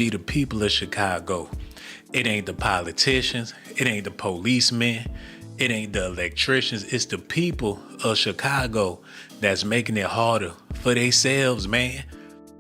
be the people of Chicago. It ain't the politicians, it ain't the policemen, it ain't the electricians, it's the people of Chicago that's making it harder for themselves, man.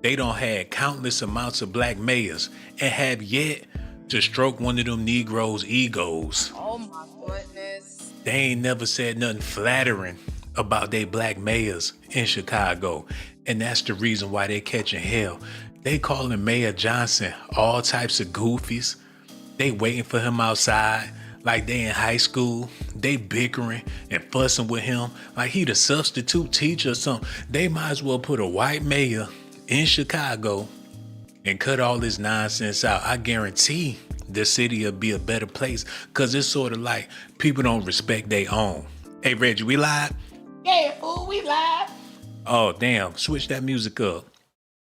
They done had countless amounts of black mayors and have yet to stroke one of them Negroes' egos. Oh my goodness. They ain't never said nothing flattering about they black mayors in Chicago. And that's the reason why they catching hell. They calling Mayor Johnson all types of goofies. They waiting for him outside like they in high school. They bickering and fussing with him like he the substitute teacher or something. They might as well put a white mayor in Chicago and cut all this nonsense out. I guarantee the city will be a better place, because it's sort of like people don't respect their own. Hey, Reggie, we live? Yeah, fool, we live. Oh, damn. Switch that music up.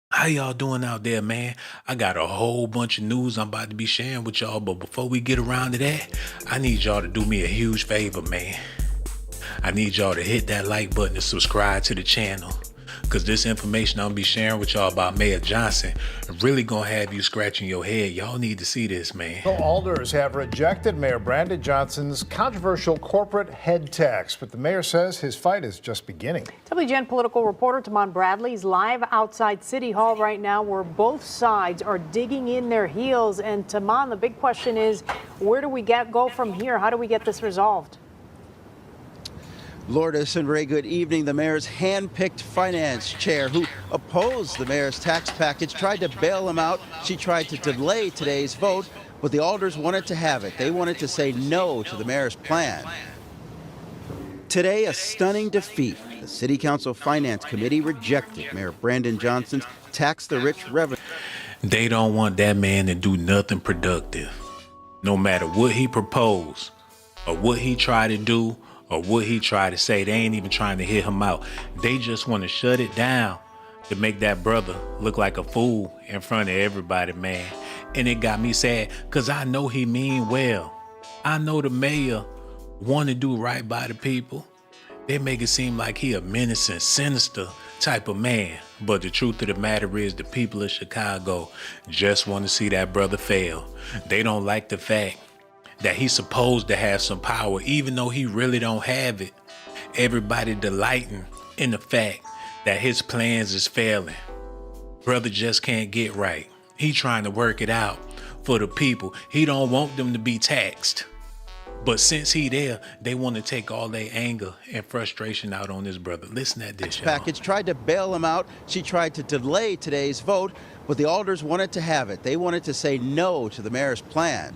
How y'all doing out there, man? I got a whole bunch of news I'm about to be sharing with y'all, but before we get around to that, I need y'all to do me a huge favor, man. I need y'all to hit that like button and subscribe to the channel, because this information I'm gonna be sharing with y'all about Mayor Johnson really gonna have you scratching your head. Y'all need to see this, man. Alders have rejected Mayor Brandon Johnson's controversial corporate head tax, but the mayor says his fight is just beginning. WGN political reporter Tamon Bradley is live outside City Hall right now, where both sides are digging in their heels. And Tamon, the big question is, where do we go from here? How do we get this resolved? Lourdes and Ray, good evening. The mayor's hand-picked finance chair who opposed the mayor's tax package tried to bail him out. She tried to delay today's vote, but the alders wanted to have it. They wanted to say no to the mayor's plan. Today, a stunning defeat. The City Council Finance Committee rejected Mayor Brandon Johnson's Tax the Rich revenue. They don't want that man to do nothing productive. No matter what he proposed or what he tried to do or what he tried to say, they ain't even trying to hear him out. They just want to shut it down to make that brother look like a fool in front of everybody, man. And it got me sad, because I know he mean well. I know the mayor want to do right by the people. They make it seem like he a menacing, sinister type of man. But the truth of the matter is, the people of Chicago just want to see that brother fail. They don't like the fact that he's supposed to have some power, even though he really don't have it. Everybody delighting in the fact that his plans is failing. Brother just can't get right. He trying to work it out for the people. He don't want them to be taxed. But since he there, they want to take all their anger and frustration out on this brother. Listen at this, y'all. Package tried to bail him out. She tried to delay today's vote, but the alders wanted to have it. They wanted to say no to the mayor's plan.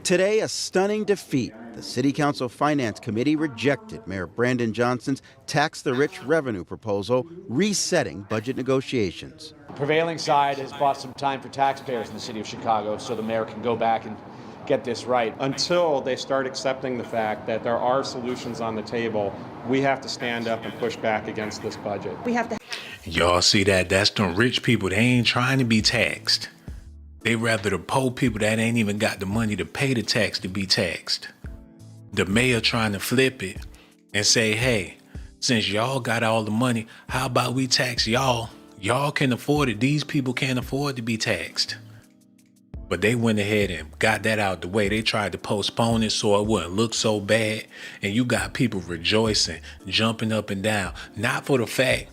Today, a stunning defeat. The City Council Finance Committee rejected Mayor Brandon Johnson's Tax the Rich revenue proposal, resetting budget negotiations. The prevailing side has bought some time for taxpayers in the city of Chicago so the mayor can go back and get this right. Until they start accepting the fact that there are solutions on the table, we have to stand up and push back against this budget. We have to. Y'all see that? That's them rich people. They ain't trying to be taxed. They rather the poor people that ain't even got the money to pay the tax to be taxed. The mayor trying to flip it and say, hey, since y'all got all the money, how about we tax y'all? Y'all can afford it. These people can't afford to be taxed. But they went ahead and got that out the way. They tried to postpone it so it wouldn't look so bad. And you got people rejoicing, jumping up and down. Not for the fact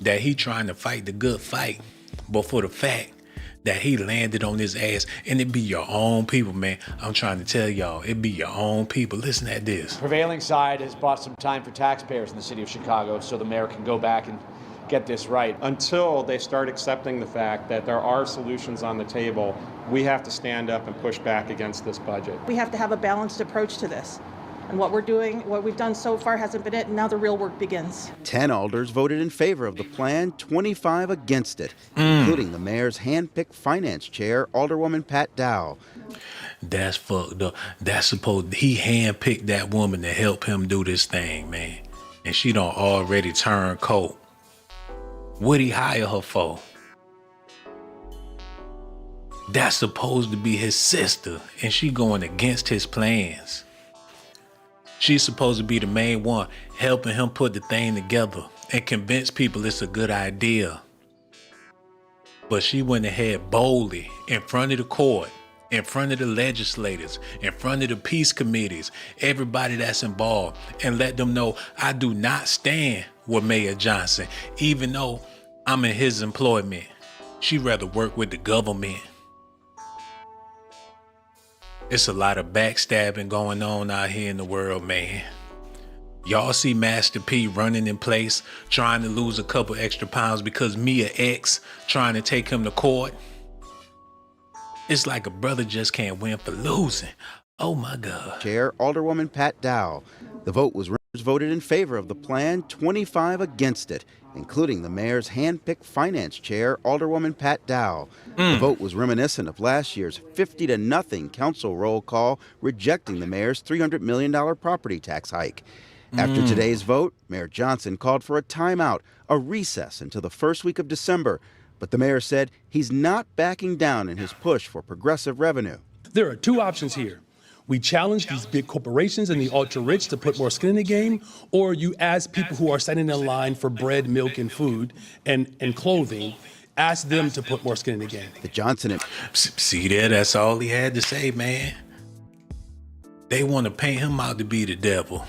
that he trying to fight the good fight, but for the fact that he landed on his ass. And it be your own people, man. I'm trying to tell y'all, it be your own people. Listen at this. The prevailing side has bought some time for taxpayers in the city of Chicago so the mayor can go back and get this right. Until they start accepting the fact that there are solutions on the table, we have to stand up and push back against this budget. We have to have a balanced approach to this. And what we've done so far hasn't been it, and now the real work begins. 10 alders voted in favor of the plan, 25 against it, including the mayor's hand-picked finance chair, Alderwoman Pat Dow. That's fucked up. He hand-picked that woman to help him do this thing, man. And she don't already turn coat. What'd he hire her for? That's supposed to be his sister, and she going against his plans. She's supposed to be the main one, helping him put the thing together and convince people it's a good idea. But she went ahead boldly in front of the court, in front of the legislators, in front of the peace committees, everybody that's involved, and let them know I do not stand with Mayor Johnson, even though I'm in his employment. She'd rather work with the government. It's a lot of backstabbing going on out here in the world, man. Y'all see Master P running in place, trying to lose a couple extra pounds because Mia X trying to take him to court. It's like a brother just can't win for losing. Oh my God. Chair Alderwoman Pat Dow. The vote was voted in favor of the plan, 25 against it, including the mayor's hand-picked finance chair, Alderwoman Pat Dow. The vote was reminiscent of last year's 50-0 council roll call rejecting the mayor's $300 million property tax hike. After today's vote, Mayor Johnson called for a timeout, a recess until the first week of December. But the mayor said he's not backing down in his push for progressive revenue. There are two options here. We challenge these big corporations and the ultra-rich to put more skin in the game, or you ask people who are standing in line for bread, milk, and food and clothing, ask them to put more skin in the game. The Johnson... See there, that's all he had to say, man. They want to paint him out to be the devil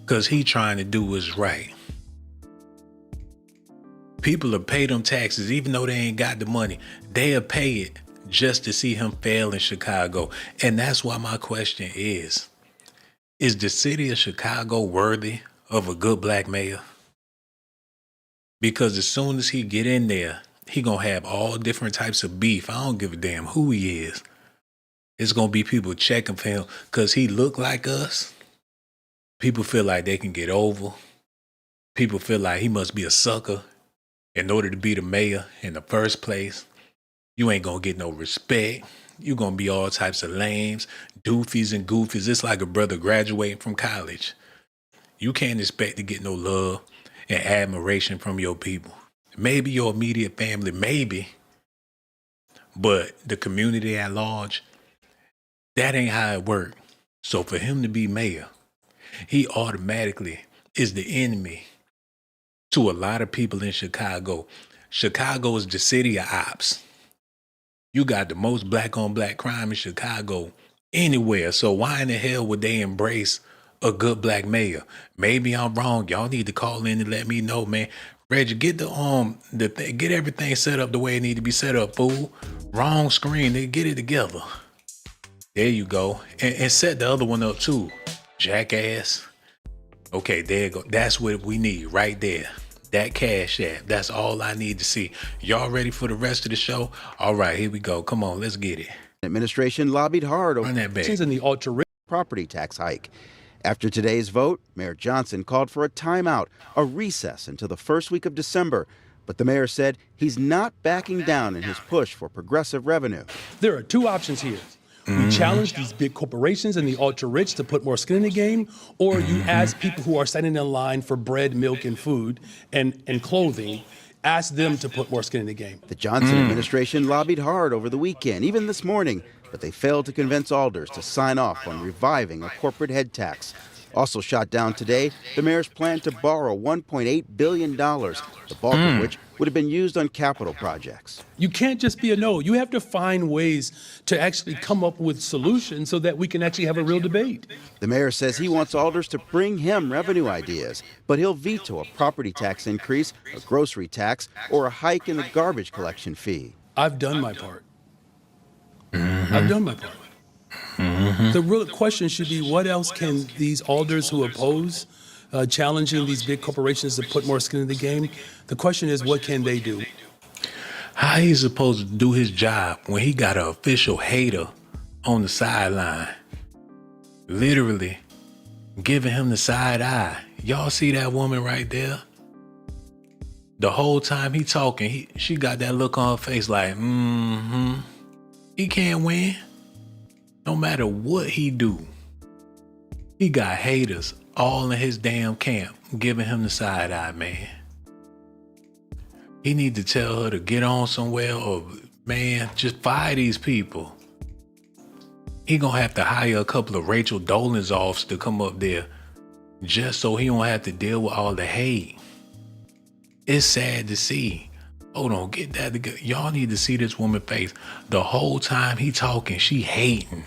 because he trying to do what's right. People will pay them taxes even though they ain't got the money. They'll pay it just to see him fail in Chicago. And that's why my question is the city of Chicago worthy of a good black mayor? Because as soon as he get in there, he gonna have all different types of beef. I don't give a damn who he is. It's gonna be people checking for him because he look like us. People feel like they can get over. People feel like he must be a sucker in order to be the mayor in the first place. You ain't gonna get no respect. You gonna be all types of lames, doofies and goofies. It's like a brother graduating from college. You can't expect to get no love and admiration from your people. Maybe your immediate family, maybe. But the community at large, that ain't how it works. So for him to be mayor, he automatically is the enemy to a lot of people in Chicago. Chicago is the city of ops. You got the most black on black crime in Chicago anywhere. So why in the hell would they embrace a good black mayor? Maybe I'm wrong. Y'all need to call in and let me know, man. Reggie, get get everything set up the way it need to be set up, fool. Wrong screen, they get it together. There you go. And set the other one up too, jackass. Okay, there you go. That's what we need right there. That cash app. That's all I need to see. Y'all ready for the rest of the show? All right, here we go. Come on, let's get it. Administration lobbied hard over the ultra-rich property tax hike. After today's vote, Mayor Johnson called for a timeout, a recess until the first week of December. But the mayor said he's not backing down in his push for progressive revenue. There are two options here. We challenge these big corporations and the ultra-rich to put more skin in the game, or you ask people who are standing in line for bread, milk, and food and clothing, ask them to put more skin in the game. The Johnson administration lobbied hard over the weekend, even this morning, but they failed to convince alders to sign off on reviving a corporate head tax. Also shot down today, the mayor's plan to borrow $1.8 billion, the bulk of which would have been used on capital projects. You can't just be a no. You have to find ways to actually come up with solutions so that we can actually have a real debate. The mayor says he wants alders to bring him revenue ideas, but he'll veto a property tax increase, a grocery tax, or a hike in the garbage collection fee. I've done my part. I've done my part. The real question should be, what else can these alders who oppose challenging these big corporations to put more skin in the game? The question is, what can they do? How he supposed to do his job when he got an official hater on the sideline, literally giving him the side eye? Y'all see that woman right there? The whole time he talking, she got that look on her face like, he can't win. No matter what he do, he got haters all in his damn camp giving him the side eye, man. He need to tell her to get on somewhere or, man, just fire these people. He gonna have to hire a couple of Rachel Dolezals to come up there just so he don't have to deal with all the hate. It's sad to see Hold on, get that together. Y'all need to see this woman face. The whole time he talking, she hating.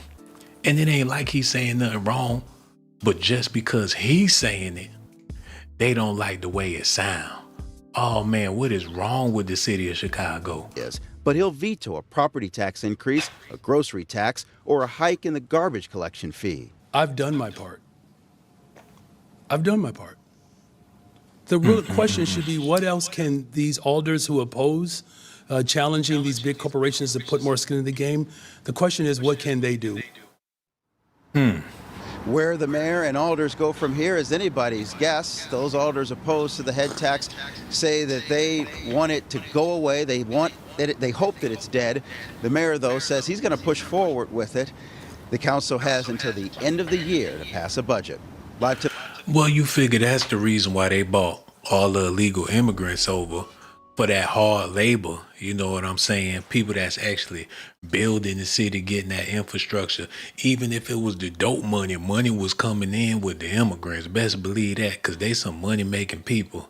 And it ain't like he's saying nothing wrong, but just because he's saying it, they don't like the way it sound. Oh man, what is wrong with the city of Chicago? Yes, but he'll veto a property tax increase, a grocery tax, or a hike in the garbage collection fee. I've done my part. I've done my part. The real question should be, what else can these alders who oppose challenging these big corporations to put more skin in the game? The question is, what can they do? Where the mayor and alders go from here is anybody's guess. Those alders opposed to the head tax say that they want it to go away. They hope that it's dead. The mayor, though, says he's going to push forward with it. The council has until the end of the year to pass a budget. Live to Well, you figure that's the reason why they bought all the illegal immigrants over, for that hard labor. You know what I'm saying? People that's actually building the city, getting that infrastructure. Even if it was the dope money, money was coming in with the immigrants. Best believe that, because they some money making people.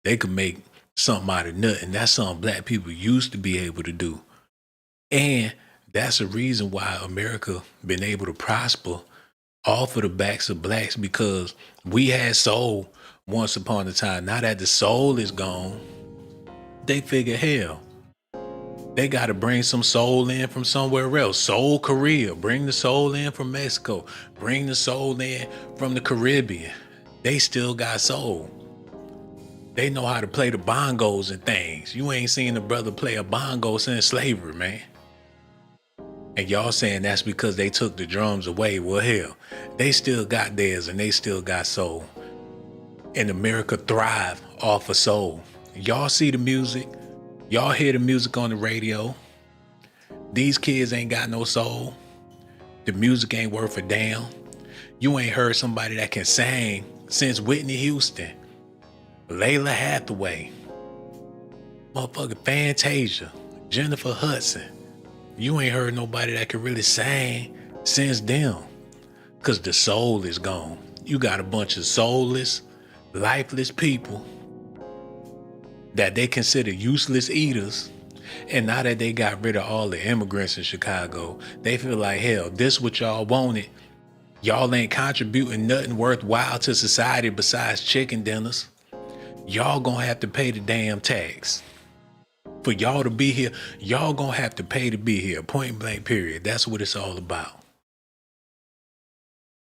They could make something out of nothing. That's something black people used to be able to do. And that's the reason why America been able to prosper off of the backs of blacks, because we had soul once upon a time. Now that the soul is gone, they figure, hell, they got to bring some soul in from somewhere else. Soul Korea, bring the soul in from Mexico, bring the soul in from the Caribbean. They still got soul. They know how to play the bongos and things. You ain't seen a brother play a bongo since slavery, man. And y'all saying that's because they took the drums away. Well, hell, they still got theirs and they still got soul. And America thrive off of soul. Y'all see the music. Y'all hear the music on the radio. These kids ain't got no soul. The music ain't worth a damn. You ain't heard somebody that can sing since Whitney Houston, Layla Hathaway, motherfucking Fantasia, Jennifer Hudson. You ain't heard nobody that can really sing since them, because the soul is gone. You got a bunch of soulless, lifeless people that they consider useless eaters. And now that they got rid of all the immigrants in Chicago, they feel like, hell, this what y'all wanted. Y'all ain't contributing nothing worthwhile to society besides chicken dinners. Y'all gonna have to pay the damn tax. For y'all to be here, y'all gonna have to pay to be here. Point blank, period. That's what it's all about.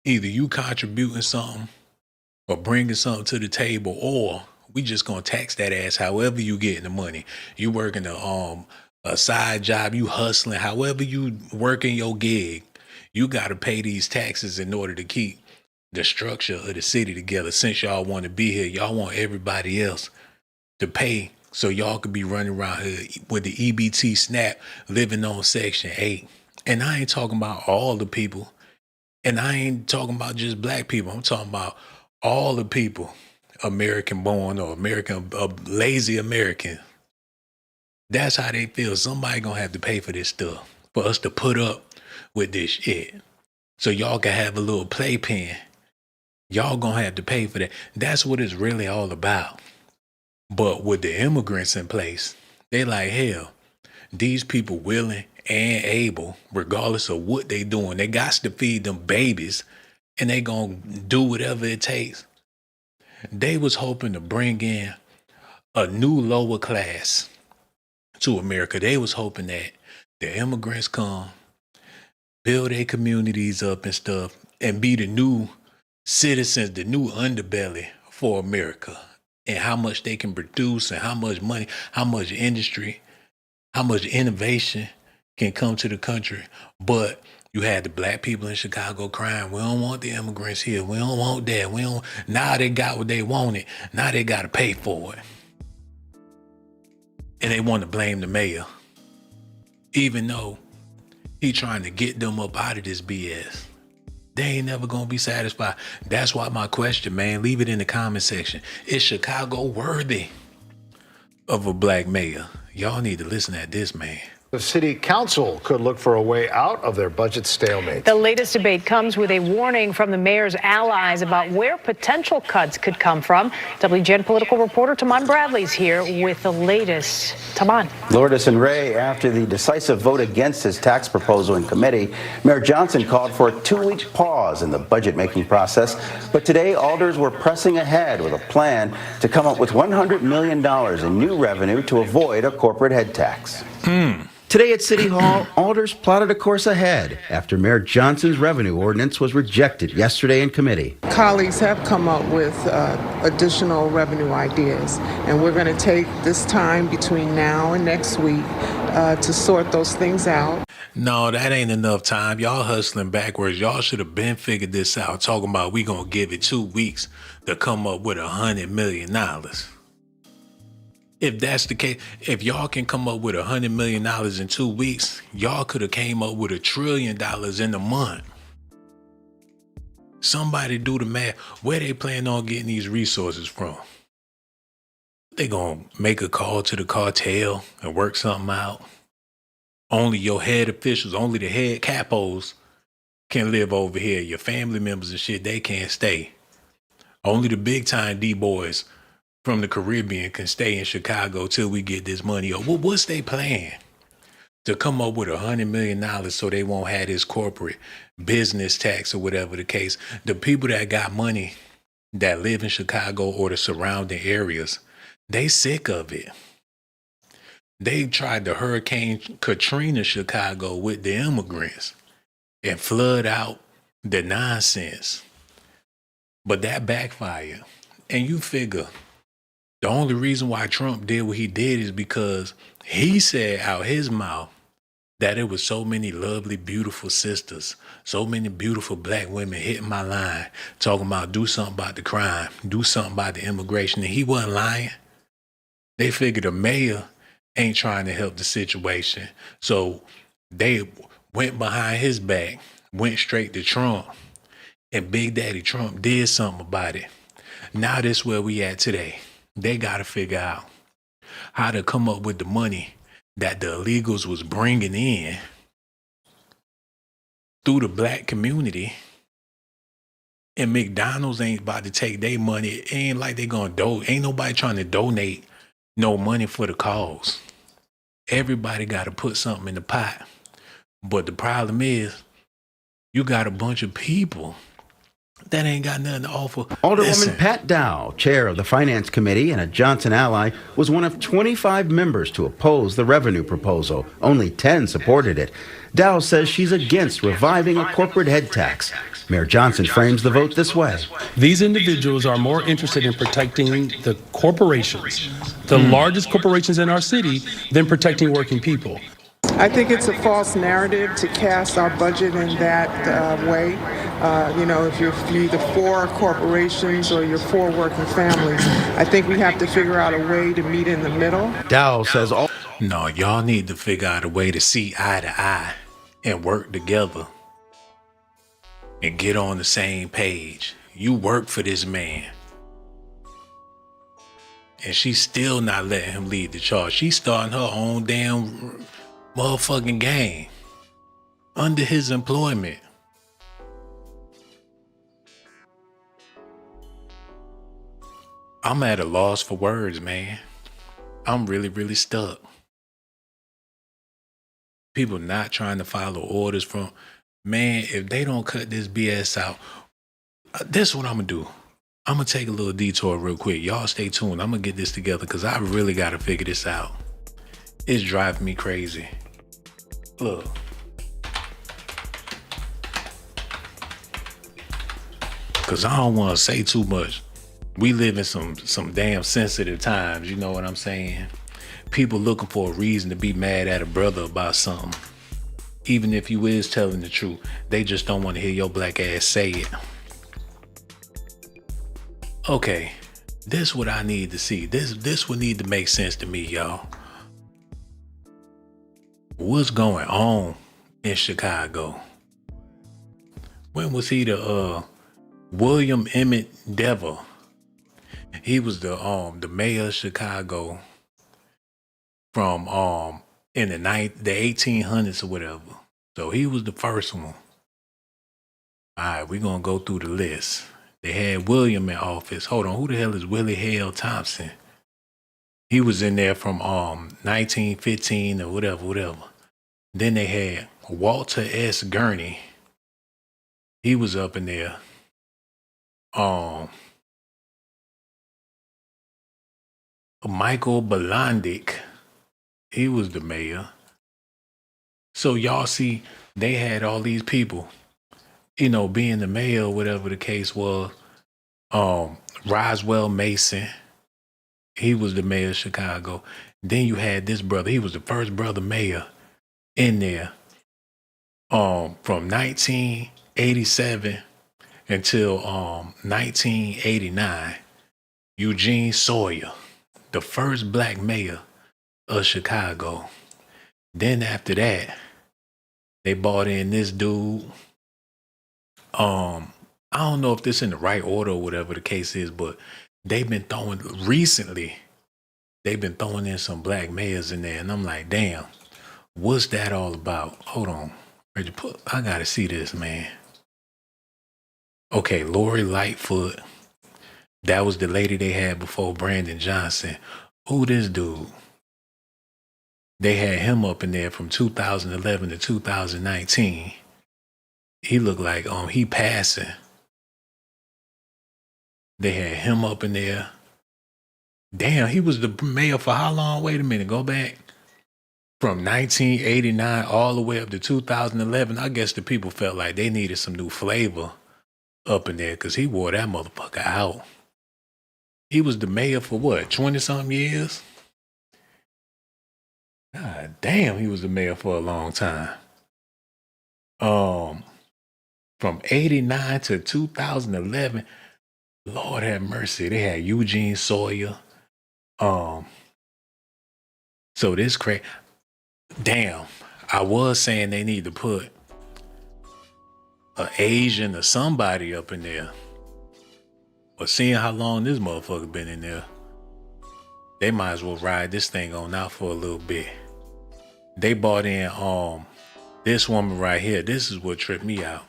Either you contributing something or bringing something to the table, or we just gonna tax that ass however you getting the money. You working a side job, you hustling, however you working your gig, you gotta pay these taxes in order to keep the structure of the city together. Since y'all want to be here, y'all want everybody else to pay so y'all could be running around here with the EBT SNAP, living on Section 8. And I ain't talking about all the people. And I ain't talking about just black people. I'm talking about all the people, American born or American, lazy American. That's how they feel. Somebody gonna have to pay for this stuff, for us to put up with this shit. So y'all can have a little playpen. Y'all gonna have to pay for that. That's what it's really all about. But with the immigrants in place, they like, hell, these people willing and able, regardless of what they doing, they got to feed them babies, and they gonna do whatever it takes. They was hoping to bring in a new lower class to America. They was hoping that the immigrants come, build their communities up and stuff, and be the new citizens, the new underbelly for America, and how much they can produce and how much money, how much industry, how much innovation can come to the country. But you had the black people in Chicago crying, we don't want the immigrants here. We don't want that. We don't. Now they got what they wanted. Now they got to pay for it. And they want to blame the mayor, even though he trying to get them up out of this BS. They ain't never gonna be satisfied. That's why my question, man, leave it in the comment section. Is Chicago worthy of a black mayor? Y'all need to listen at this, man. The city council could look for a way out of their budget stalemate. The latest debate comes with a warning from the mayor's allies about where potential cuts could come from. WGN political reporter Taman Bradley's here with the latest. Taman. Lourdes and Ray, after the decisive vote against his tax proposal in committee, Mayor Johnson called for a 2-week pause in the budget-making process. But today, alders were pressing ahead with a plan to come up with $100 million in new revenue to avoid a corporate head tax. Today at City Hall, alders plotted a course ahead after Mayor Johnson's revenue ordinance was rejected yesterday in committee. Colleagues have come up with additional revenue ideas, and we're going to take this time between now and next week to sort those things out. No, that ain't enough time. Y'all hustling backwards. Y'all should have been figured this out. Talking about we gonna give it 2 weeks to come up with $100 million. If that's the case, if y'all can come up with $100 million in 2 weeks, y'all could have came up with $1 trillion in a month. Somebody do the math. Where they plan on getting these resources from? They gonna make a call to the cartel and work something out. Only your head officials, only the head capos can live over here. Your family members and shit, they can't stay. Only the big time D-boys from the Caribbean can stay in Chicago till we get this money. Or what's they plan? To come up with $100 million so they won't have this corporate business tax or whatever the case. The people that got money that live in Chicago or the surrounding areas, they sick of it. They tried the Hurricane Katrina Chicago with the immigrants and flood out the nonsense. But that backfired. And you figure the only reason why Trump did what he did is because he said out his mouth that it was so many lovely, beautiful sisters, so many beautiful black women hitting my line, talking about do something about the crime, do something about the immigration. And he wasn't lying. They figured the mayor ain't trying to help the situation. So they went behind his back, went straight to Trump, and Big Daddy Trump did something about it. Now this where we at today. They got to figure out how to come up with the money that the illegals was bringing in through the black community. And McDonald's ain't about to take their money. It ain't like they gonna ain't nobody trying to donate no money for the cause. Everybody got to put something in the pot. But the problem is, you got a bunch of people that ain't got nothing to offer. Alderwoman Pat Dow, chair of the Finance Committee and a Johnson ally, was one of 25 members to oppose the revenue proposal. Only 10 supported it. Dow says she's against reviving a corporate head tax. Mayor Johnson frames the vote this way. These individuals are more interested in protecting the corporations, the largest corporations in our city, than protecting working people. I think it's a false narrative to cast our budget in that way. If you're either for corporations or you're for working families, I think we have to figure out a way to meet in the middle. Dow says No, y'all need to figure out a way to see eye to eye and work together and get on the same page. You work for this man. And she's still not letting him lead the charge. She's starting her own damn motherfucking game under his employment. I'm at a loss for words, man. I'm really, really stuck. People not trying to follow orders from, man, if they don't cut this BS out, this is what I'm gonna do. I'm gonna take a little detour real quick. Y'all stay tuned. I'm gonna get this together because I really gotta figure this out. It's driving me crazy. Look. Because I don't want to say too much. We live in some damn sensitive times, you know what I'm saying? People looking for a reason to be mad at a brother about something. Even if you is telling the truth, they just don't want to hear your black ass say it. Okay, this what I need to see. This would need to make sense to me, y'all. What's going on in Chicago? When was he the William Emmett Dever? He was the mayor of Chicago from in the 1800s or whatever. So he was the first one. All right, we're going to go through the list. They had William in office. Hold on, who the hell is Willie Hale Thompson? He was in there from 1915 or whatever. Then they had Walter S. Gurney. He was up in there. Michael Balandic. He was the mayor. So y'all see, they had all these people, you know, being the mayor, whatever the case was. Roswell Mason. He was the mayor of Chicago. Then you had this brother. He was the first brother mayor in there. From 1987 until 1989, Eugene Sawyer, the first black mayor of Chicago. Then after that, they brought in this dude. I don't know if this in the right order or whatever the case is, but they've been throwing in some black mayors in there, and I'm like, damn, what's that all about? Hold on. I gotta see this, man. Okay, Lori Lightfoot. That was the lady they had before Brandon Johnson. Who this dude? They had him up in there from 2011 to 2019. He looked like he passing. They had him up in there. Damn, he was the mayor for how long? Wait a minute, go back. From 1989 all the way up to 2011, I guess the people felt like they needed some new flavor up in there because he wore that motherfucker out. He was the mayor for what, 20-something years? God damn, he was the mayor for a long time. From 89 to 2011, Lord have mercy, they had Eugene Sawyer. So this crazy. Damn, I was saying they need to put an Asian or somebody up in there. But seeing how long this motherfucker been in there, they might as well ride this thing on out for a little bit. They brought in this woman right here. This is what tripped me out.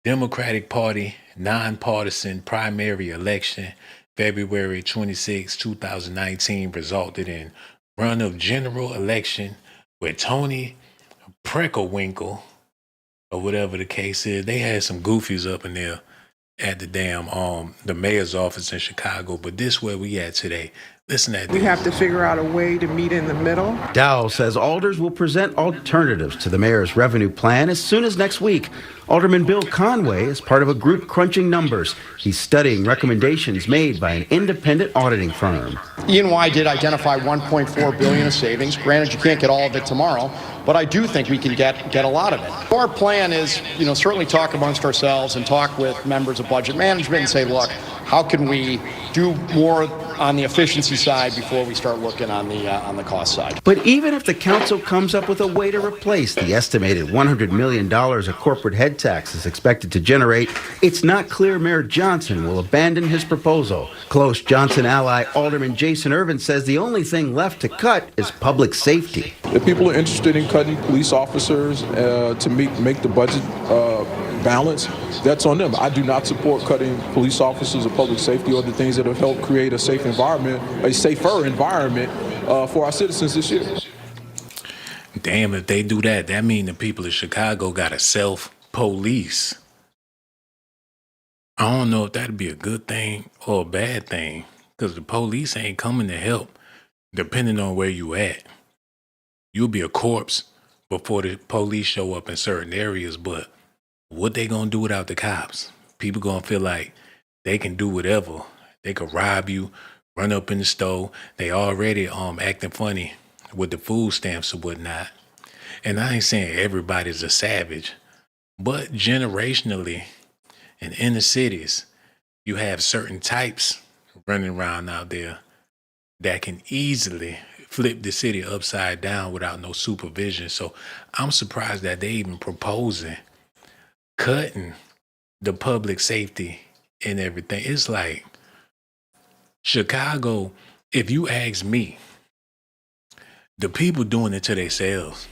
Democratic Party nonpartisan primary election, February 26, 2019, resulted in run of general election with Tony Precklewinkle, or whatever the case is. They had some goofies up in there at the damn the mayor's office in Chicago, but this where we at today. Listen to that. We have to figure out a way to meet in the middle. Dowell says alders will present alternatives to the mayor's revenue plan as soon as next week. Alderman Bill Conway is part of a group crunching numbers. He's studying recommendations made by an independent auditing firm. E&Y did identify $1.4 billion of savings. Granted, you can't get all of it tomorrow, but I do think we can get a lot of it. Our plan is, certainly talk amongst ourselves and talk with members of budget management and say, look, how can we do more on the efficiency side before we start looking on the cost side? But even if the council comes up with a way to replace the estimated $100 million a corporate head tax is expected to generate, it's not clear Mayor Johnson will abandon his proposal. Close Johnson ally Alderman Jason Irvin says the only thing left to cut is public safety. If people are interested in cutting police officers to make the budget balance, that's on them. I do not support cutting police officers or public safety or the things that have helped create a safer environment for our citizens this year. Damn, if they do that, that means the people of Chicago got to self-police. I don't know if that'd be a good thing or a bad thing, because the police ain't coming to help, depending on where you at. You'll be a corpse before the police show up in certain areas, but what they gonna do without the cops? People gonna feel like they can do whatever. They could rob you, run up in the store. They already acting funny with the food stamps or whatnot. And I ain't saying everybody's a savage, but generationally in inner cities, you have certain types running around out there that can easily flip the city upside down without no supervision. So I'm surprised that they even proposing cutting the public safety and everything. It's like Chicago, if you ask me, The people doing it to themselves.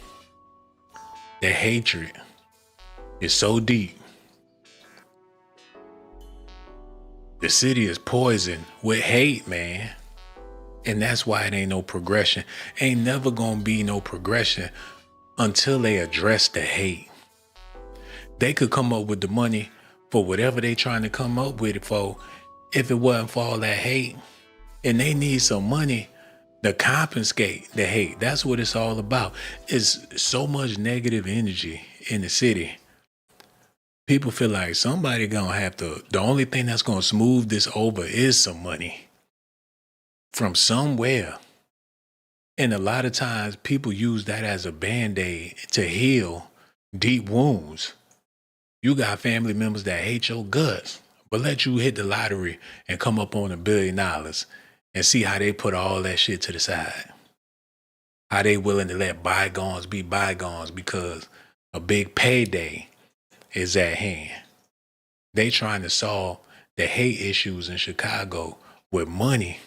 Their hatred is so deep. The city is poisoned with hate, man. And that's why it ain't no progression. Ain't never gonna be no progression until they address the hate. They could come up with the money for whatever they trying to come up with it for if it wasn't for all that hate. And they need some money to compensate the hate. That's what it's all about. It's so much negative energy in the city. People feel like somebody gonna have to, the only thing that's gonna smooth this over is some money from somewhere. And a lot of times people use that as a band-aid to heal deep wounds. You got family members that hate your guts, but let you hit the lottery and come up on $1 billion and see how they put all that shit to the side. How they willing to let bygones be bygones because a big payday is at hand. They trying to solve the hate issues in Chicago with money.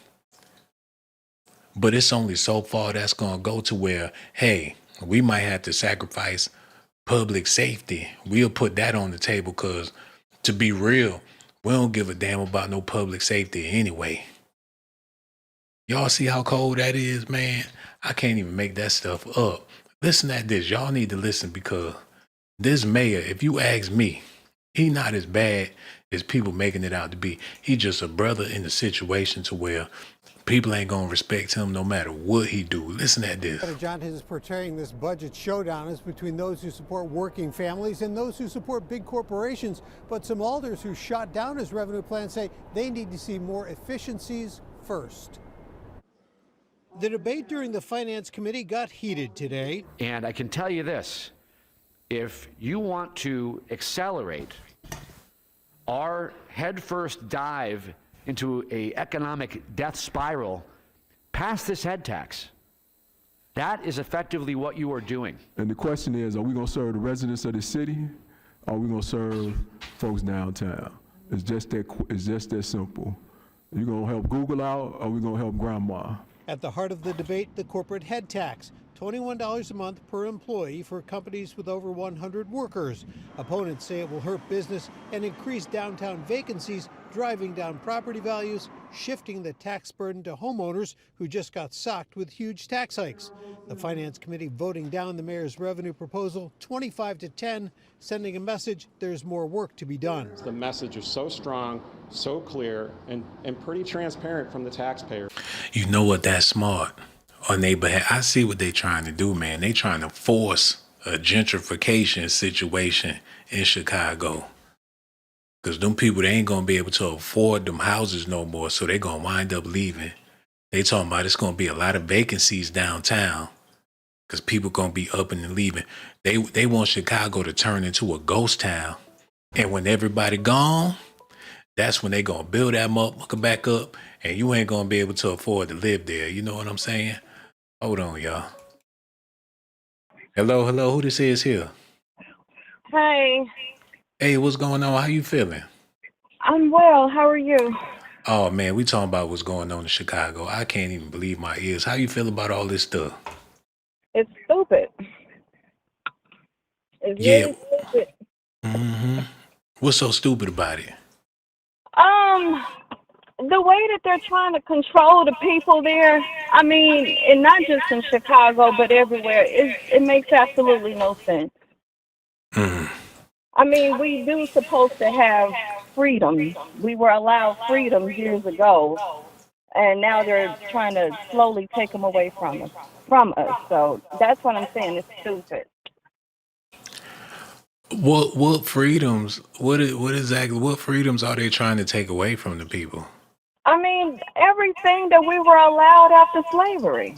But it's only so far that's going to go to where, hey, we might have to sacrifice public safety. We'll put that on the table because, to be real, we don't give a damn about no public safety anyway. Y'all see how cold that is, man? I can't even make that stuff up. Listen at this. Y'all need to listen because this mayor, if you ask me, he not as bad as people making it out to be. He just a brother in the situation to where people ain't gonna respect him no matter what he do. Listen at this. Johnson is portraying this budget showdown as between those who support working families and those who support big corporations. But some alders who shot down his revenue plan say they need to see more efficiencies first. The debate during the Finance Committee got heated today. And I can tell you this, if you want to accelerate our headfirst dive into an economic death spiral, pass this head tax. That is effectively what you are doing. And the question is, are we going to serve the residents of the city, or are we going to serve folks downtown? It's just that simple. You going to help Google out, or are we going to help grandma? At the heart of the debate, the corporate head tax, $21 a month per employee for companies with over 100 workers. Opponents say it will hurt business and increase downtown vacancies, driving down property values, shifting the tax burden to homeowners who just got socked with huge tax hikes. The Finance Committee voting down the mayor's revenue proposal 25-10, sending a message there's more work to be done. The message is so strong, so clear, and pretty transparent from the taxpayer. You know what? That's smart. On their behalf, I see what they trying to do, man. They trying to force a gentrification situation in Chicago. Because them people, they ain't going to be able to afford them houses no more, so they going to wind up leaving. They talking about it's going to be a lot of vacancies downtown because people going to be up and leaving. They want Chicago to turn into a ghost town. And when everybody gone, that's when they going to build that motherfucker back up, and you ain't going to be able to afford to live there. You know what I'm saying? Hold on, y'all. Hello, who this is here? Hi. Hey, what's going on? How you feeling? I'm well. How are you? Oh, man, we talking about what's going on in Chicago. I can't even believe my ears. How you feel about all this stuff? It's stupid. It's really stupid. Mm-hmm. What's so stupid about it? The way that they're trying to control the people there, I mean, and not just in Chicago, but everywhere, it makes absolutely no sense. Mm. I mean, we do supposed to have freedom. We were allowed freedom years ago, and now they're trying to slowly take them away from us. So that's what I'm saying. It's stupid. What freedoms? What freedoms are they trying to take away from the people? I mean, everything that we were allowed after slavery.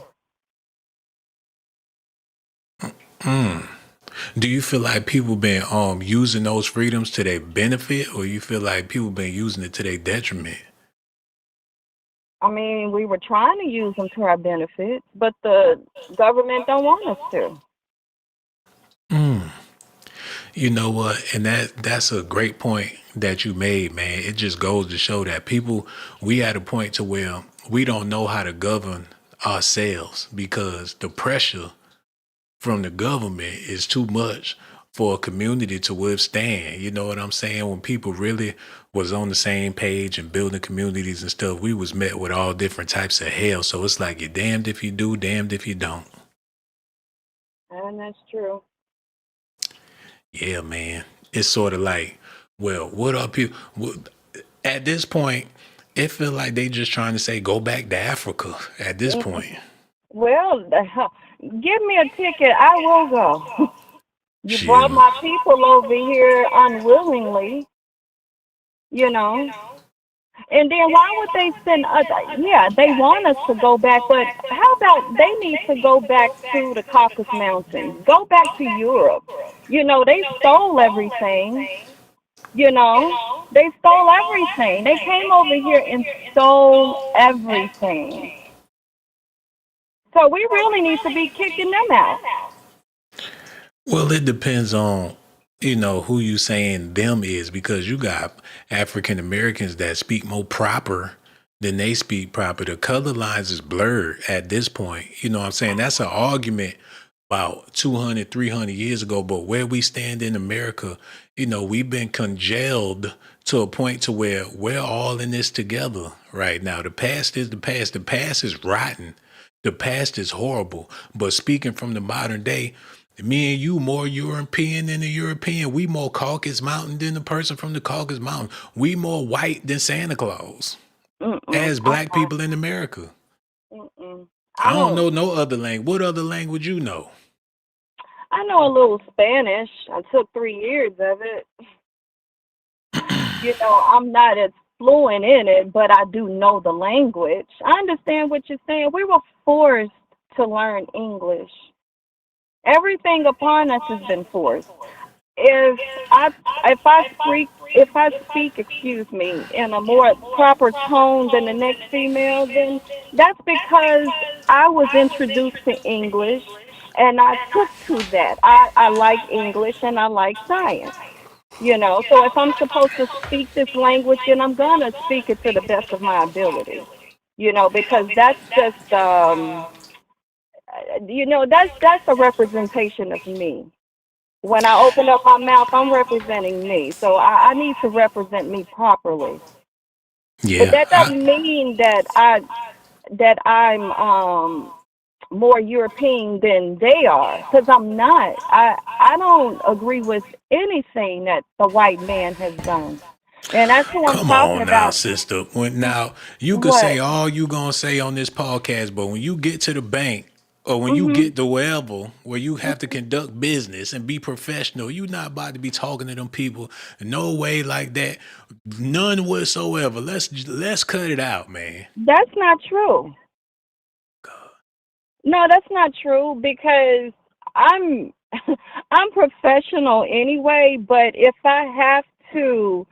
Do you feel like people been using those freedoms to their benefit, or you feel like people been using it to their detriment? I mean, we were trying to use them to our benefit, but the government don't want us to. You know what? And that's a great point that you made, man. It just goes to show that people, we at a point to where we don't know how to govern ourselves because the pressure from the government is too much for a community to withstand. You know what I'm saying? When people really was on the same page and building communities and stuff, we was met with all different types of hell. So it's like you're damned if you do, damned if you don't. And that's true. Yeah, man. It's sort of like, well, what are people? At this point, it feel like they just trying to say, go back to Africa at this point. Well, give me a ticket. I will go. You Shit. brought my people over here unwillingly, you know. And then why would they send us? Yeah, they want us to go back, but how about they need to go back to the Caucasus Mountains, go back to Europe. You know, they stole everything. You know, they stole everything. They came over here and stole everything. So we really need to be kicking them out. Well, it depends on, who you saying them is, because you got African Americans that speak more proper than they speak proper. The color lines is blurred at this point. You know what I'm saying? That's an argument about 200, 300 years ago. But where we stand in America, we've been congealed to a point to where we're all in this together right now. The past is the past. The past is rotten. The past is horrible. But speaking from the modern day, me and you more European than the European. We more Caucasus Mountain than the person from the Caucasus Mountain. We more white than Santa Claus. As black people in America. I don't know no other language. What other language you know? I know a little Spanish. I took 3 years of it. I'm not as fluent in it, but I do know the language. I understand what you're saying. We were forced to learn English. Everything upon us has been forced. If I speak, excuse me, in a more proper tone than the next female, then that's because I was introduced to English and I took to that. I like English and I like science. So if I'm supposed to speak this language, then I'm gonna speak it to the best of my ability. Because that's just that's a representation of me. When I open up my mouth, I'm representing me. So I need to represent me properly. Yeah. But that doesn't mean that I'm more European than they are, because I'm not. I don't agree with anything that the white man has done. And that's who I'm Come talking on now, about. sister. Now, you could say all you gonna say on this podcast, but when you get to the bank or when you get to wherever where you have to conduct business and be professional, you not about to be talking to them people no way like that. None whatsoever. Let's cut it out, man. That's not true. No, that's not true, because I'm I'm professional anyway, but if I have to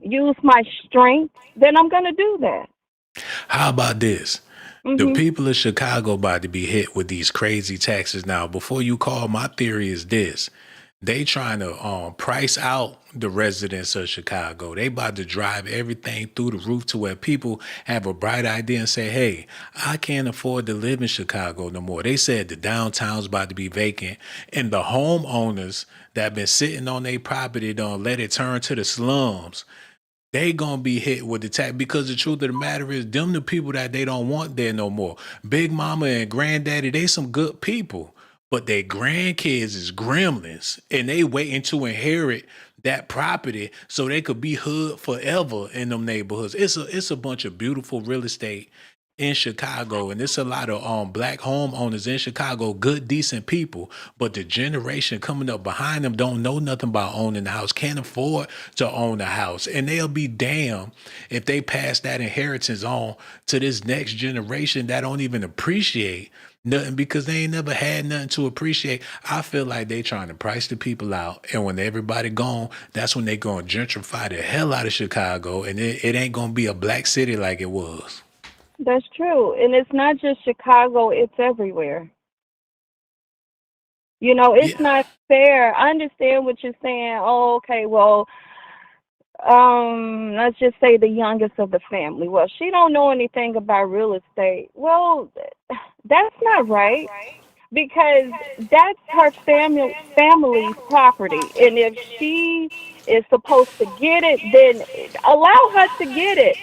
use my strength, then I'm going to do that. How about this? The people of Chicago about to be hit with these crazy taxes now. Before you call, my theory is this. They trying to price out the residents of Chicago. They about to drive everything through the roof to where people have a bright idea and say, hey, I can't afford to live in Chicago no more. They said the downtown's about to be vacant, and the homeowners that been sitting on their property don't let it turn to the slums. They gonna be hit with the tax, because the truth of the matter is them the people that they don't want there no more. Big mama and granddaddy, they some good people, but their grandkids is gremlins and they waiting to inherit that property so they could be hood forever in them neighborhoods. It's a bunch of beautiful real estate in Chicago, and it's a lot of black homeowners in Chicago, good, decent people, but the generation coming up behind them don't know nothing about owning a house, can't afford to own a house, and they'll be damned if they pass that inheritance on to this next generation that don't even appreciate nothing, because they ain't never had nothing to appreciate. I feel like they trying to price the people out, and when everybody gone, that's when they gonna gentrify the hell out of Chicago, and it ain't gonna be a black city like it was. That's true. And it's not just Chicago, it's everywhere. It's not fair. I understand what you're saying. Oh, okay, well, let's just say the youngest of the family. Well, she don't know anything about real estate. Well, that's not right because that's her family's property, and if she is supposed to get it, then allow her to get it.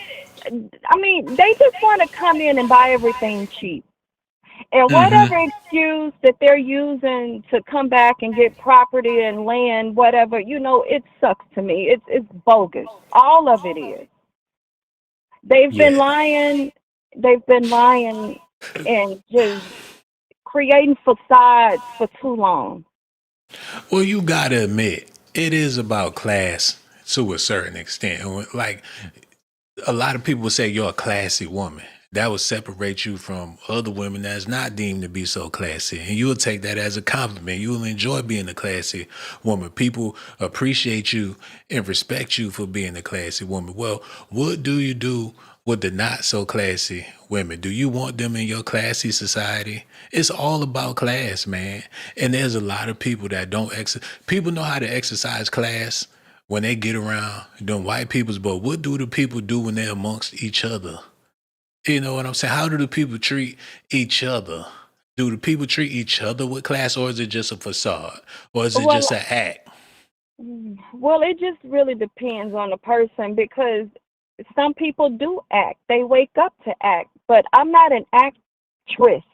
I mean, they just want to come in and buy everything cheap. And whatever excuse that they're using to come back and get property and land, whatever, it sucks to me. It's bogus. All of it is. They've been Yeah. lying. They've been lying and just creating facades for too long. Well, you gotta admit, it is about class to a certain extent. Like a lot of people would say you're a classy woman. That would separate you from other women that's not deemed to be so classy. And you'll take that as a compliment. You'll enjoy being a classy woman. People appreciate you and respect you for being a classy woman. Well, what do you do with the not so classy women? Do you want them in your classy society? It's all about class, man. And there's a lot of people that don't people know how to exercise class when they get around them white peoples, but what do the people do when they're amongst each other? You know what I'm saying? How do the people treat each other? Do the people treat each other with class, or is it just a facade? Or is it Well, just an act? well, it just really depends on the person because some people do act. They wake up to act, but I'm not an actress.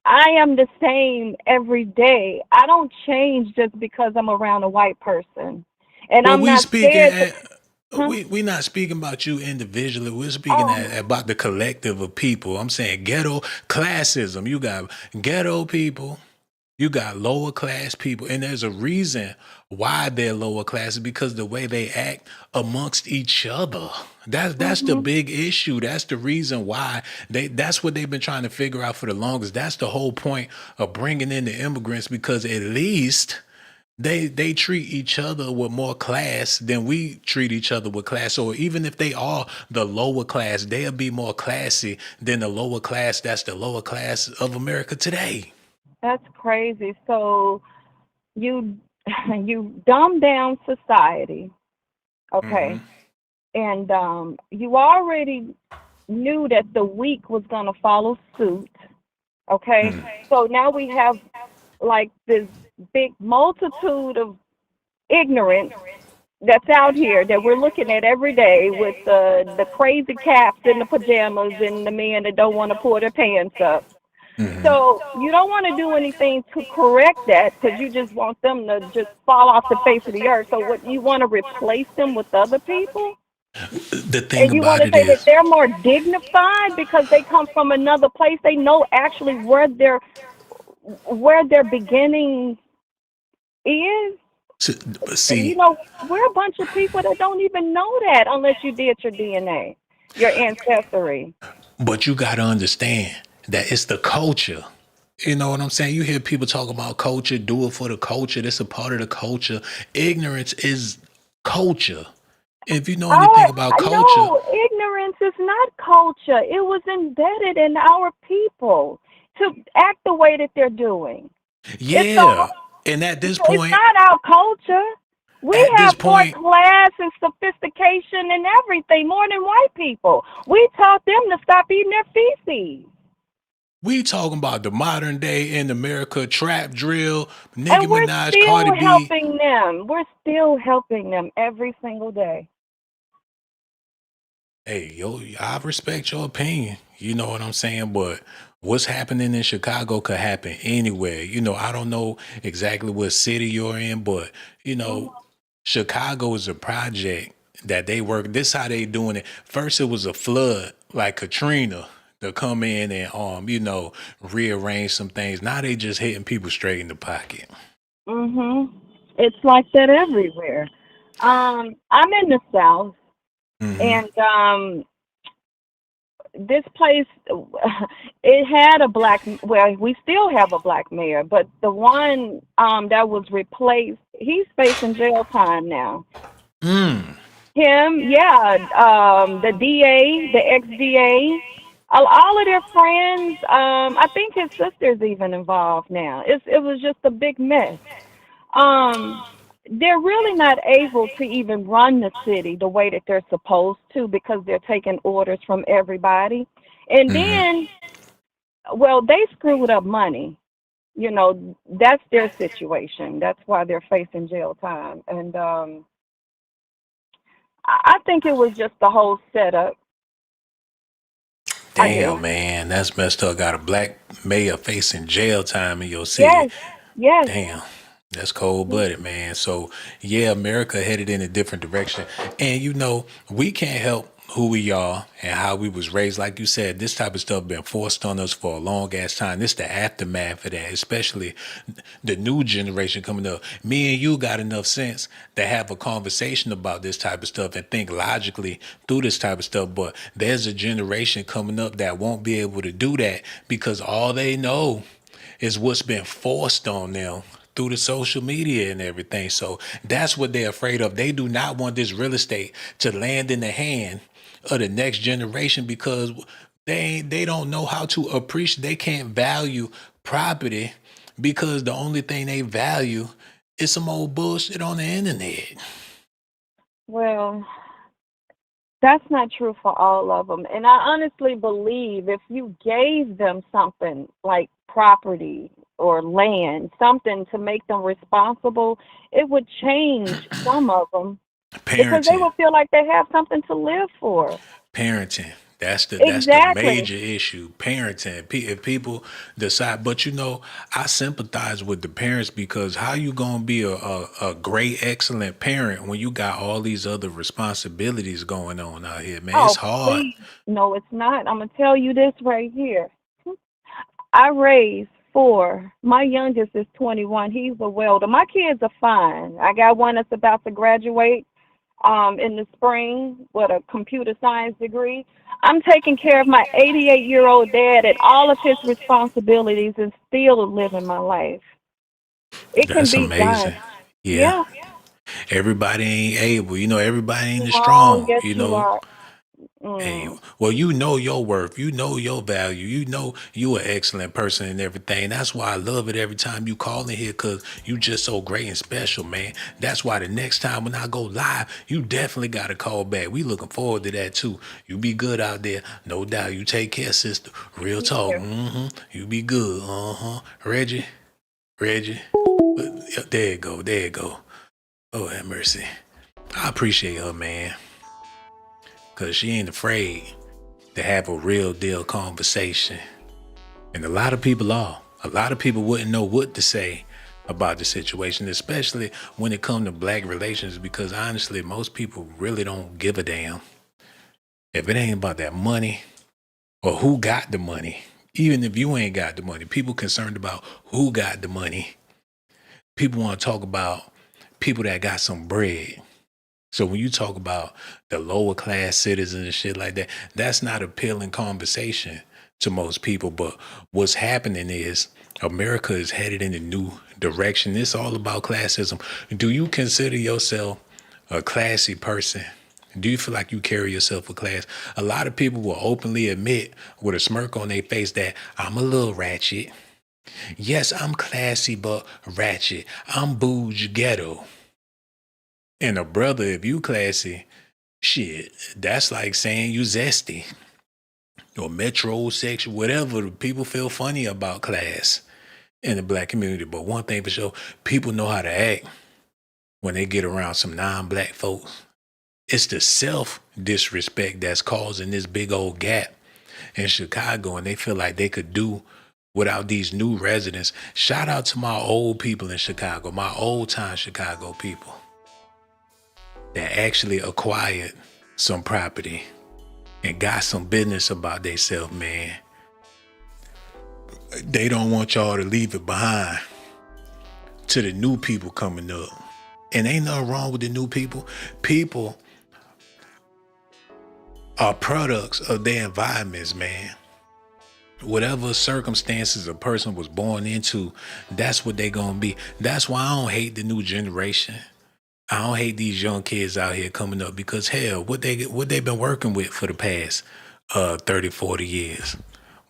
I am the same every day. I don't change just because I'm around a white person. And Well, I'm we not speaking scared to, huh? we not speaking about you individually. We're speaking Oh, about the collective of people. I'm saying ghetto classism. You got ghetto people. You got lower class people, and there's a reason why they're lower class because the way they act amongst each other. That's the hmm big issue. That's the reason why that's what they've been trying to figure out for the longest. That's the whole point of bringing in the immigrants because at least they treat each other with more class than we treat each other with class. So even if they are the lower class, they'll be more classy than the lower class. That's the lower class of America today. that's crazy. So you you dumb down society, Hmm. okay? And you already knew that the weak was going to follow suit, okay? So now we have like this big multitude of ignorance that's out here that we're looking at every day with the crazy caps and the pajamas and the men that don't want to pull their pants up. So you don't want to do anything to correct that because you just want them to just fall off the face of the earth. So what you want to replace them with other people? The thing And you want about to it say that is, they're more dignified because they come from another place. They know actually where their beginning is. but You see, know, we're a bunch of people that don't even know that unless you did your DNA, your ancestry. but you got to understand that it's the culture. You know what I'm saying? You hear people talk about culture, do it for the culture. This a part of the culture. Ignorance is culture. If you know anything about culture, No, ignorance is not culture. It was embedded in our people to act the way that they're doing. It's all, yeah. And it's not our culture. We at this have more point, class and sophistication and everything, more than white people. We taught them to stop eating their feces. we talking about the modern day in America trap drill, Nicki And we're Minaj, Cardi still B. helping them. We're still helping them every single day. Hey, yo, I respect your opinion. You know what I'm saying? But what's happening in Chicago could happen anywhere. I don't know exactly what city you're in, but Mhm. Chicago is a project that they work. This how they doing it. First, it was a flood like Katrina to come in and rearrange some things. Now they just hitting people straight in the pocket. It's like that everywhere. I'm in the South, Hmm. and this place, it had a black. Well, we still have a black mayor, but the one that was replaced, he's facing jail time now. Mm. Him, yeah, the DA, the ex-DA, all of their friends. I think his sister's even involved now. It was just a big mess. Um, they're really not able to even run the city the way that they're supposed to because they're taking orders from everybody. And then, well, they screwed up money. You know, that's their situation. That's why they're facing jail time. And I think it was just the whole setup. I do. Damn, man, that's messed up. Got a black mayor facing jail time in your city. Yes, yes. Damn. That's cold blooded, man. So yeah, America headed in a different direction. And you know, we can't help who we are and how we was raised. Like you said, this type of stuff been forced on us for a long ass time. This the aftermath of that, especially the new generation coming up. Me and you got enough sense to have a conversation about this type of stuff and think logically through this type of stuff. But there's a generation coming up that won't be able to do that because all they know is what's been forced on them through the social media and everything. So that's what they're afraid of. They do not want this real estate to land in the hand of the next generation because they don't know how to appreciate. They can't value property because the only thing they value is some old bullshit on the internet. Well, that's not true for all of them. And I honestly believe if you gave them something like property or land, something to make them responsible, it would change some of them because they Parenting. would feel like they have something to live for. Parenting. That's the Exactly. major issue. Parenting. If people decide, but you know, I sympathize with the parents because how you gonna be a great, excellent parent when you got all these other responsibilities going on out here, man? It's Oh, hard. please. No, it's not. I'm going to tell you this right here. I raised four. My youngest is 21. He's a welder. My kids are fine. I got one that's about to graduate in the spring with a computer science degree. I'm taking care of my 88-year-old dad and all of his responsibilities and still living my life. It can That's be done. amazing. Yeah. Yeah. Everybody ain't able. You know, everybody ain't as Oh, strong. yes, You you know, are. hey, Mm. well, you know your worth. You know your value. You know you an excellent person and everything. That's why I love it every time you call in here because you just so great and special, man. That's why the next time when I go live, you definitely got to call back. We looking forward to that too. You be good out there. No doubt. You take care, sister. Real You talk. too. You be good. Reggie. Reggie. There you go. There you go. Oh, have mercy. I appreciate her, man. Because she ain't afraid to have a real deal conversation. And a lot of people are. A lot of people wouldn't know what to say about the situation, especially when it comes to black relations, because honestly, most people really don't give a damn. If it ain't about that money or who got the money, even if you ain't got the money, people concerned about who got the money. People want to talk about people that got some bread. So when you talk about the lower class citizens and shit like that, that's not appealing conversation to most people. But what's happening is America is headed in a new direction. It's all about classism. Do you consider yourself a classy person? Do you feel like you carry yourself with class? A lot of people will openly admit with a smirk on their face that I'm a little ratchet. Yes, I'm classy, but ratchet. I'm bouge ghetto. And a brother, if you classy, shit, that's like saying you zesty or metrosexual, whatever. People feel funny about class in the black community. But one thing for sure, people know how to act when they get around some non-black folks. It's the self-disrespect that's causing this big old gap in Chicago, and they feel like they could do without these new residents. Shout out to my old people in Chicago, my old-time Chicago people that actually acquired some property and got some business about themselves, man. They don't want y'all to leave it behind to the new people coming up. And ain't nothing wrong with the new people. People are products of their environments, man. Whatever circumstances a person was born into, that's what they gonna be. That's why I don't hate the new generation. I don't hate these young kids out here coming up because hell, what they been working with for the past 30, 40 years.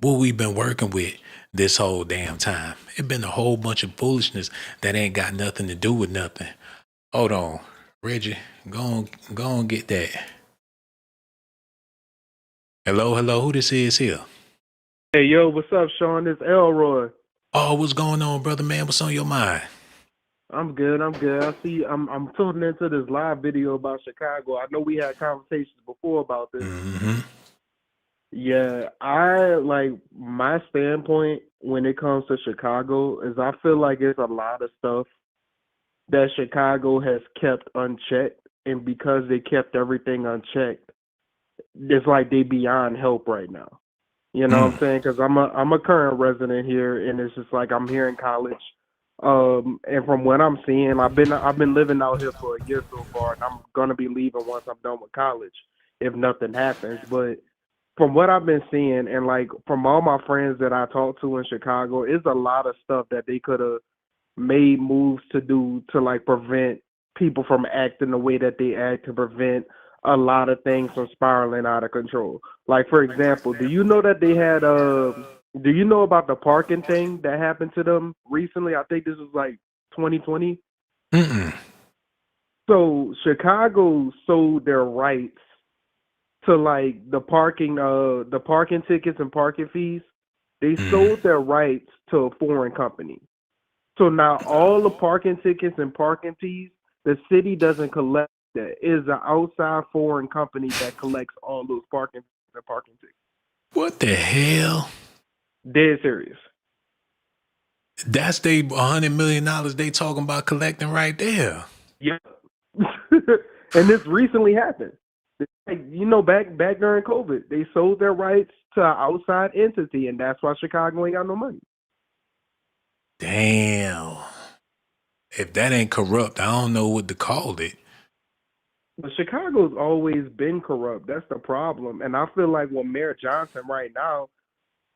What we been working with this whole damn time. It been a whole bunch of foolishness that ain't got nothing to do with nothing. Hold on, Reggie. Go on, get that. Hello, who this is here? Hey, yo, what's up, Sean? It's Elroy. Oh, what's going on, brother man? What's on your mind? I'm good. I see. I'm tuning into this live video about Chicago. I know we had conversations before about this. Mm-hmm. Yeah, I like my standpoint when it comes to Chicago is I feel like it's a lot of stuff that Chicago has kept unchecked, and because they kept everything unchecked, it's like they beyond help right now. You know what I'm saying? Because I'm a current resident here, and it's just like I'm here in college. And from what I'm seeing, I've been living out here for a year so far, and I'm gonna be leaving once I'm done with college, if nothing happens. But from what I've been seeing, and like from all my friends that I talk to in Chicago, it's a lot of stuff that they could have made moves to do to like prevent people from acting the way that they act, to prevent a lot of things from spiraling out of control. Like for example, do you know that they had do you know about the parking thing that happened to them recently? I think this was like 2020. Mm-mm. So Chicago sold their rights to like the parking tickets and parking fees. They sold their rights to a foreign company. So now all the parking tickets and parking fees, the city doesn't collect that. It is an outside foreign company that collects all those parking and parking tickets. What the hell? Dead serious. That's they $100 million they talking about collecting right there. Yeah. And this recently happened. Like, you know, back during COVID, they sold their rights to an outside entity, and that's why Chicago ain't got no money. Damn. If that ain't corrupt, I don't know what to call it. But Chicago's always been corrupt. That's the problem. And I feel like with Mayor Johnson right now,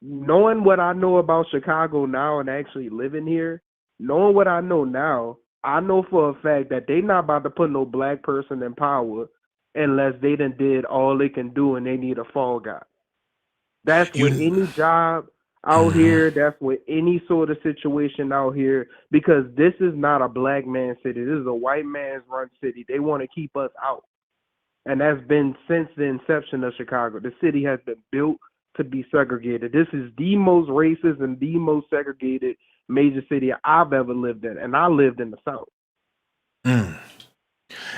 knowing what I know about Chicago now and actually living here, knowing what I know now, I know for a fact that they not about to put no black person in power unless they done did all they can do and they need a fall guy. That's with any job out here. That's with any sort of situation out here, because this is not a black man city. This is a white man's run city. They want to keep us out. And that's been since the inception of Chicago. The city has been built to be segregated. This is the most racist and the most segregated major city I've ever lived in. And I lived in the South.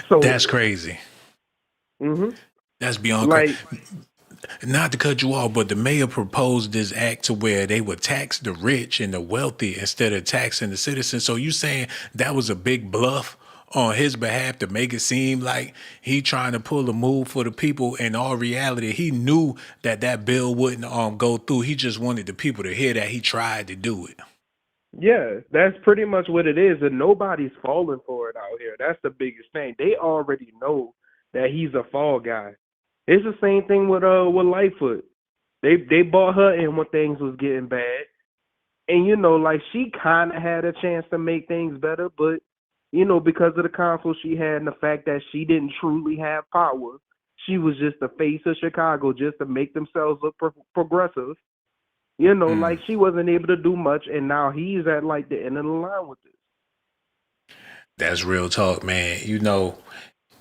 So that's crazy. Mm-hmm. That's beyond crazy. Not to cut you off, but the mayor proposed this act to where they would tax the rich and the wealthy instead of taxing the citizens. So you saying that was a big bluff on his behalf to make it seem like he trying to pull a move for the people? In all reality, he knew that bill wouldn't go through. He just wanted the people to hear that he tried to do it. Yeah, that's pretty much what it is, and nobody's falling for it out here. That's the biggest thing. They already know that he's a fall guy. It's the same thing with Lightfoot. They bought her in when things was getting bad, and you know, like she kind of had a chance to make things better, but you know, because of the council she had and the fact that she didn't truly have power, she was just the face of Chicago just to make themselves look progressive. You know, like she wasn't able to do much, and now he's at like the end of the line with this. That's real talk, man. You know.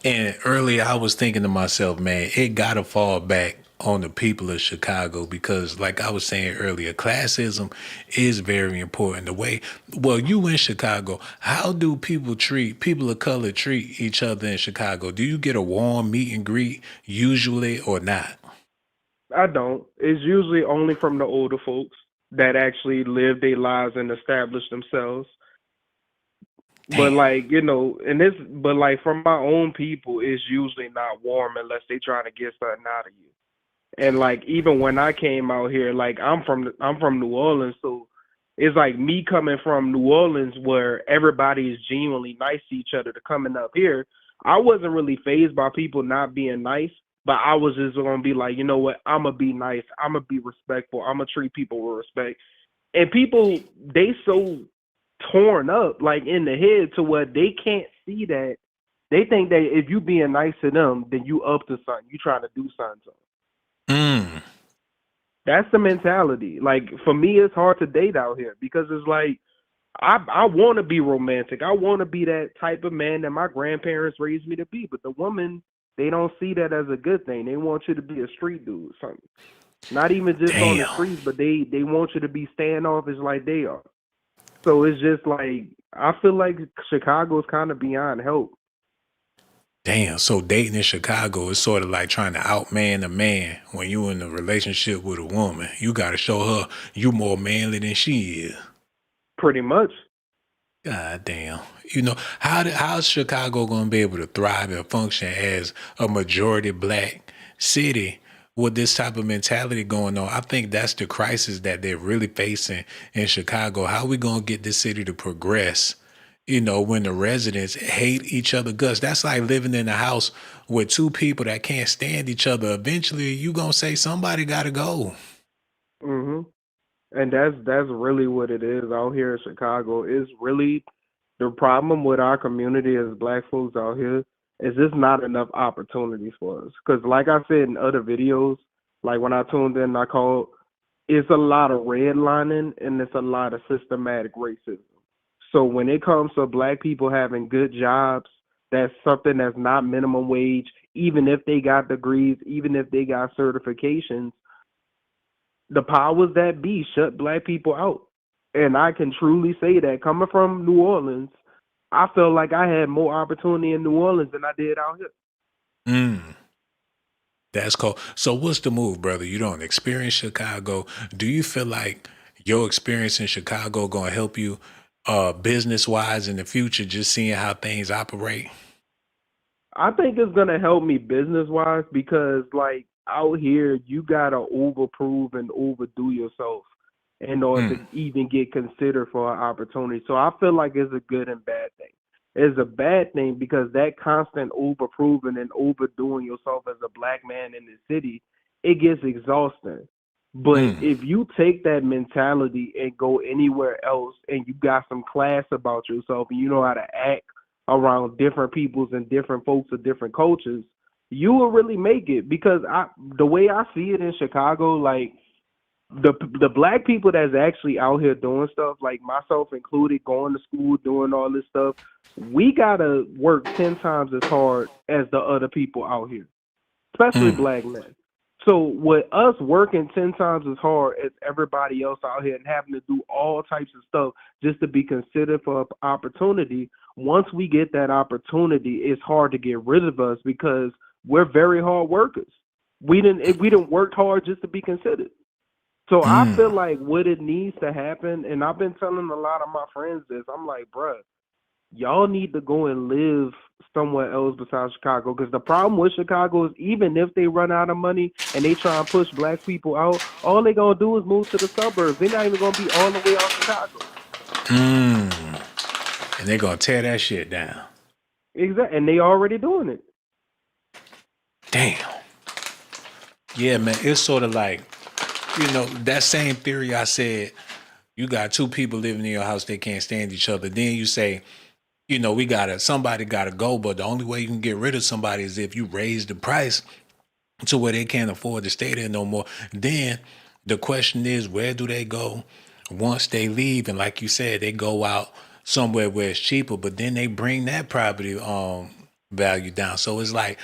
And earlier I was thinking to myself, man, it got to fall back on the people of Chicago because like I was saying earlier, classism is very important. The way, well, you in Chicago, how do people of color treat each other in Chicago? Do you get a warm meet and greet usually or not? I don't. It's usually only from the older folks that actually live their lives and establish themselves. Damn. But like, you know, but like from my own people, it's usually not warm unless they trying to get something out of you. And like even when I came out here, like I'm from New Orleans, so it's like me coming from New Orleans where everybody is genuinely nice to each other to coming up here. I wasn't really fazed by people not being nice, but I was just gonna be like, you know what, I'm gonna be nice, I'm gonna be respectful, I'm gonna treat people with respect. And people, they so torn up like in the head to where they can't see that. They think that if you being nice to them, then you up to something. You trying to do something to them. That's the mentality. Like for me, it's hard to date out here because it's like I want to be romantic. I want to be that type of man that my grandparents raised me to be. But the woman, they don't see that as a good thing. They want you to be a street dude, something. Not even just on the Damn. streets, but they want you to be standoffish like they are. So it's just like I feel like Chicago's kind of beyond help. Damn. So dating in Chicago is sort of like trying to outman a man when you in a relationship with a woman. You got to show her you more manly than she is. Pretty much. God damn. You know, how's Chicago going to be able to thrive and function as a majority black city with this type of mentality going on? I think that's the crisis that they're really facing in Chicago. How we going to get this city to progress? You know, when the residents hate each other guts. That's like living in a house with two people that can't stand each other. Eventually, you going to say somebody got to go. Mhm. And that's really what it is out here in Chicago. It's really the problem with our community as black folks out here is just not enough opportunities for us. Because like I said in other videos, like when I tuned in, I called, it's a lot of redlining and it's a lot of systematic racism. So when it comes to black people having good jobs, that's something that's not minimum wage, even if they got degrees, even if they got certifications, the powers that be shut black people out. And I can truly say that coming from New Orleans, I felt like I had more opportunity in New Orleans than I did out here. Mm. That's cool. So what's the move, brother? You don't experience Chicago. Do you feel like your experience in Chicago gonna help you business wise in the future, just seeing how things operate? I think it's gonna help me business wise because like out here you gotta overprove and overdo yourself in order to even get considered for an opportunity. So I feel like it's a good and bad thing. It's a bad thing because that constant overproving and overdoing yourself as a black man in the city, it gets exhausting. But if you take that mentality and go anywhere else and you got some class about yourself and you know how to act around different peoples and different folks of different cultures, you will really make it. Because the way I see it in Chicago, like the black people that's actually out here doing stuff, like myself included, going to school, doing all this stuff, we gotta work 10 times as hard as the other people out here, especially black men. So with us working 10 times as hard as everybody else out here and having to do all types of stuff just to be considered for an opportunity, once we get that opportunity, it's hard to get rid of us because we're very hard workers. We didn't work hard just to be considered. So I feel like what it needs to happen, and I've been telling a lot of my friends this, I'm like, bruh, y'all need to go and live somewhere else besides Chicago. Because the problem with Chicago is even if they run out of money and they try and push black people out, all they going to do is move to the suburbs. They're not even going to be all the way out Chicago. And they're going to tear that shit down. Exactly. And they already doing it. Damn. Yeah, man. It's sort of like, you know, that same theory I said, you got two people living in your house, they can't stand each other. Then you say, you know, somebody gotta go, but the only way you can get rid of somebody is if you raise the price to where they can't afford to stay there no more. Then the question is, where do they go once they leave? And like you said, they go out somewhere where it's cheaper, but then they bring that property value down. So it's like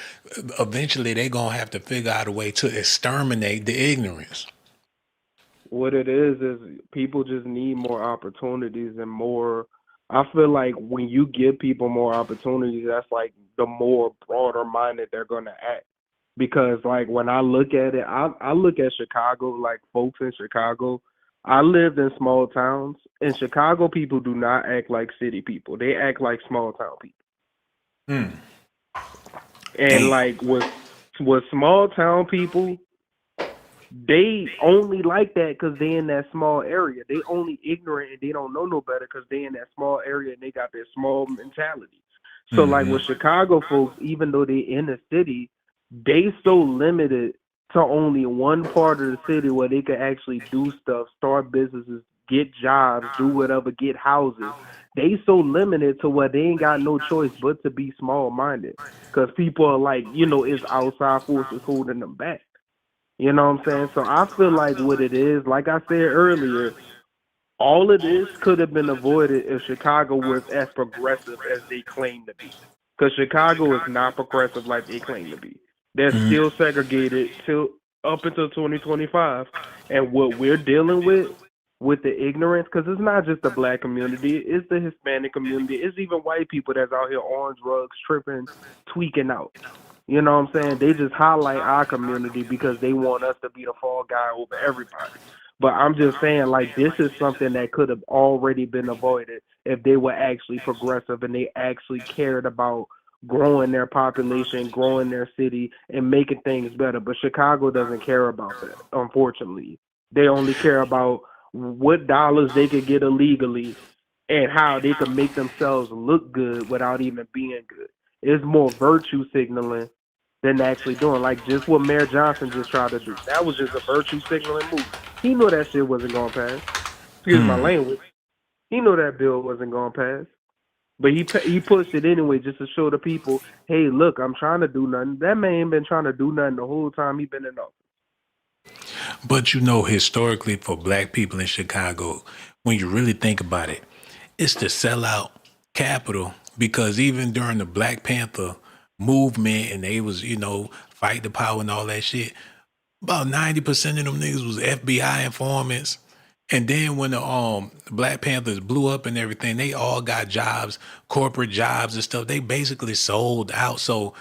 eventually they gonna have to figure out a way to exterminate the ignorance. What it is people just need more opportunities and more. I feel like when you give people more opportunities, that's like the more broader minded they're going to act. Because like when I look at it, I look at Chicago, like folks in Chicago. I lived in small towns. In Chicago, people do not act like city people. They act like small town people. And like with small town people, they only like that because they in that small area. They only ignorant and they don't know no better because they in that small area and they got their small mentality. So like with Chicago folks, even though they in the city, they so limited to only one part of the city where they could actually do stuff, start businesses, get jobs, do whatever, get houses. They so limited to where they ain't got no choice but to be small-minded because people are like, you know, it's outside forces holding them back. You know what I'm saying? So I feel like what it is, like I said earlier, All of this could have been avoided if Chicago was as progressive as they claim to be. Because Chicago is not progressive like they claim to be. They're still segregated till up until 2025. And what we're dealing with the ignorance, because it's not just the black community, it's the Hispanic community, it's even white people that's out here on drugs, tripping, tweaking out. You know what I'm saying? They just highlight our community because they want us to be the fall guy over everybody. But I'm just saying, like, this is something that could have already been avoided if they were actually progressive and they actually cared about growing their population, growing their city, and making things better. But Chicago doesn't care about that, unfortunately. They only care about what dollars they could get illegally and how they can make themselves look good without even being good. It's more virtue signaling than actually doing. Like just what Mayor Johnson just tried to do. That was just a virtue signaling move. He knew that shit wasn't going to pass. Excuse my language. He knew that bill wasn't going to pass. But he pushed it anyway just to show the people, hey, look, I'm trying to do nothing. That man ain't been trying to do nothing the whole time he been in office. But you know, historically for black people in Chicago, when you really think about it, it's the sellout capital because even during the Black Panther movement and they was, fight the power and all that shit, about 90% of them niggas was FBI informants. And then when the Black Panthers blew up and everything, they all got jobs, corporate jobs and stuff. They basically sold out. So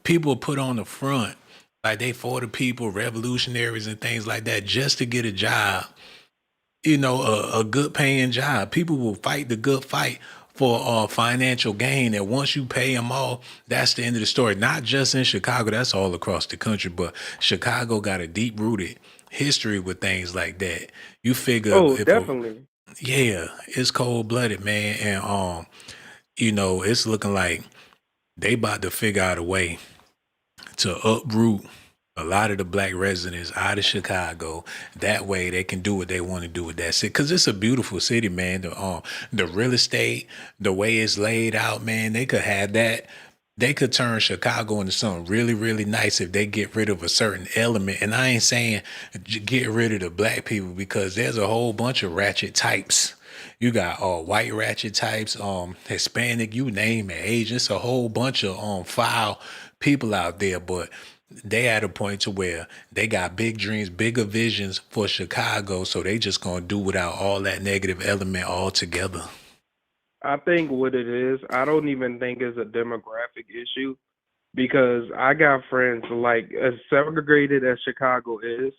people put on the front like they for the people, revolutionaries and things like that, just to get a job, a good paying job. People will fight the good fight for financial gain. And once you pay them off, that's the end of the story. Not just in Chicago, that's all across the country, but Chicago got a deep rooted history with things like that. You figure Oh, definitely. it's cold blooded, man. And it's looking like they about to figure out a way to uproot a lot of the black residents out of Chicago. That way they can do what they want to do with that city. Cause it's a beautiful city, man. The real estate, the way it's laid out, man, they could have that. They could turn Chicago into something really, really nice if they get rid of a certain element. And I ain't saying get rid of the black people because there's a whole bunch of ratchet types. You got white ratchet types, Hispanic, you name it, Asian. It's a whole bunch of foul people out there, but they at a point to where they got big dreams, bigger visions for Chicago, so they just gonna do without all that negative element altogether. I think what it is, I don't even think it's a demographic issue because I got friends like as segregated as Chicago is,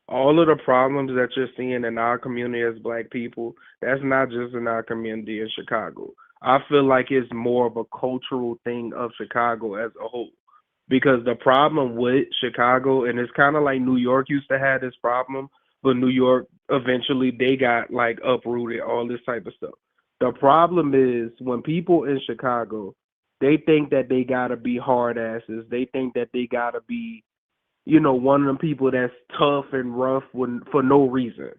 all of the problems that you're seeing in our community as black people, that's not just in our community in Chicago. I feel like it's more of a cultural thing of Chicago as a whole. Because the problem with Chicago, and it's kind of like New York used to have this problem, but New York eventually they got like uprooted, all this type of stuff. The problem is when people in Chicago, they think that they gotta be hard asses. They think that they gotta be, one of them people that's tough and rough for no reason.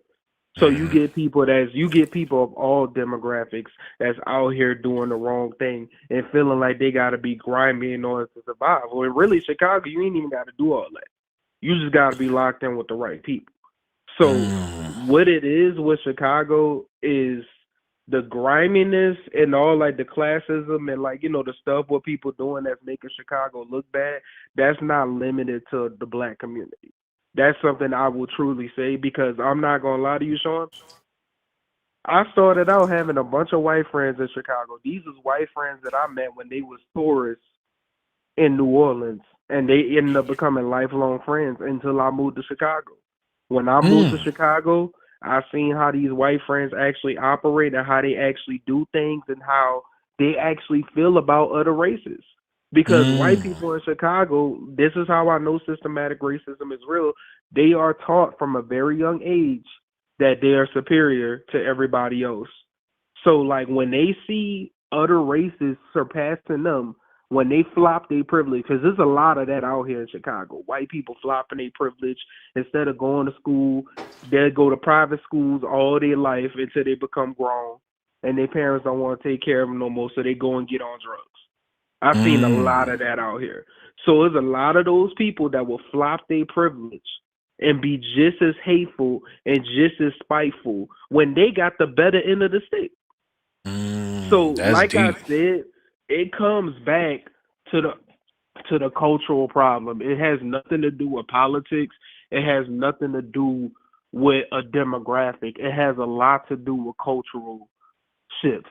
So you get people of all demographics that's out here doing the wrong thing and feeling like they gotta be grimy in order to survive. Well, really, Chicago, you ain't even gotta do all that. You just gotta be locked in with the right people. So what it is with Chicago is the griminess and all like the classism and like, the stuff what people doing that's making Chicago look bad, that's not limited to the black community. That's something I will truly say because I'm not going to lie to you, Sean. I started out having a bunch of white friends in Chicago. These was white friends that I met when they was tourists in New Orleans, and they ended up becoming lifelong friends until I moved to Chicago. When I moved to Chicago, I seen how these white friends actually operate and how they actually do things and how they actually feel about other races. Because white people in Chicago, this is how I know systematic racism is real. They are taught from a very young age that they are superior to everybody else. So, like, when they see other races surpassing them, when they flop their privilege, because there's a lot of that out here in Chicago. White people flopping their privilege. Instead of going to school, they'll go to private schools all their life until they become grown. And their parents don't want to take care of them no more, so they go and get on drugs. I've seen a lot of that out here. So there's a lot of those people that will flop their privilege and be just as hateful and just as spiteful when they got the better end of the stick. So, That's like I deep. said, it comes back to the cultural problem. It has nothing to do with politics. It has nothing to do with a demographic. It has a lot to do with cultural shifts.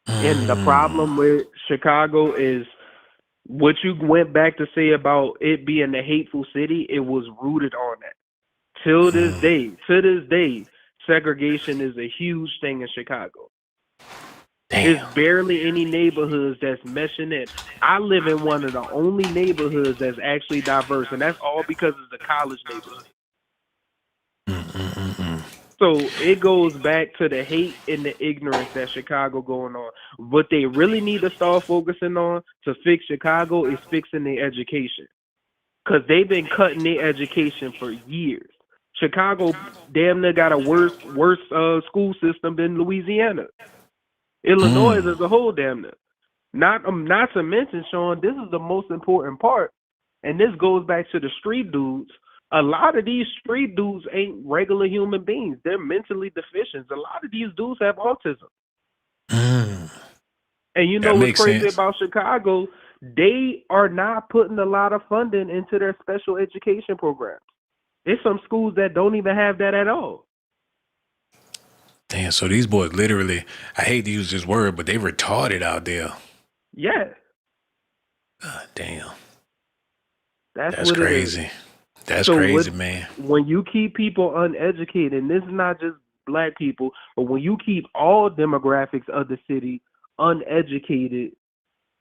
And the problem with Chicago is what you went back to say about it being a hateful city. It was rooted on that. To this day, segregation is a huge thing in Chicago. There's barely any neighborhoods that's meshing in. I live in one of the only neighborhoods that's actually diverse, and that's all because it's a college neighborhood. So it goes back to the hate and the ignorance that Chicago going on. What they really need to start focusing on to fix Chicago is fixing their education, because they've been cutting their education for years. Chicago damn near got a worse school system than Louisiana. Illinois as a whole damn near. Not to mention, Sean, this is the most important part, and this goes back to the street dudes. A lot of these street dudes ain't regular human beings. They're mentally deficient. A lot of these dudes have autism. And you know what's crazy about Chicago? They are not putting a lot of funding into their special education programs. There's some schools that don't even have that at all. Damn, so these boys literally, I hate to use this word, but they retarded out there. Yeah. God damn. That's what crazy. It is. That's So crazy, man. When you keep people uneducated, and this is not just black people, but when you keep all demographics of the city uneducated,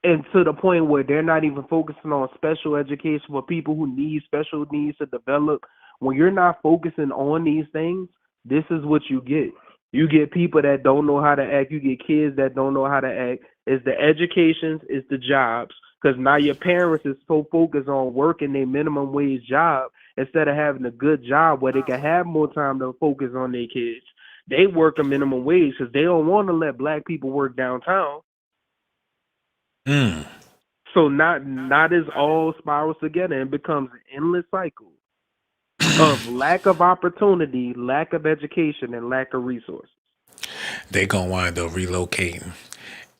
and to the point where they're not even focusing on special education for people who need special needs to develop, when you're not focusing on these things, this is what you get. You get people that don't know how to act. You get kids that don't know how to act. It's the educations, it's the jobs. Because now your parents is so focused on working their minimum wage job instead of having a good job where they can have more time to focus on their kids. They work a minimum wage because they don't want to let black people work downtown. So not as all spirals together and becomes an endless cycle of lack of opportunity, lack of education, and lack of resources. They gonna wind up relocating.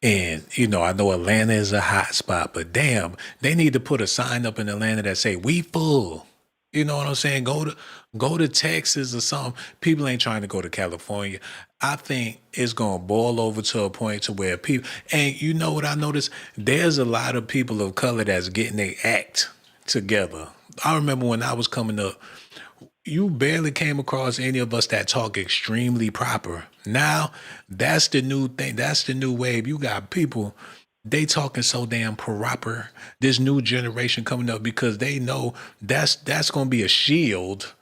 And, I know Atlanta is a hot spot, but damn, they need to put a sign up in Atlanta that say, we full. You know what I'm saying? Go to Texas or something. People ain't trying to go to California. I think it's going to boil over to a point to where people, and you know what I noticed? There's a lot of people of color that's getting their act together. I remember when I was coming up, you barely came across any of us that talk extremely proper. Now, that's the new thing. That's the new wave. You got people, they talking so damn proper. This new generation coming up because they know that's going to be a shield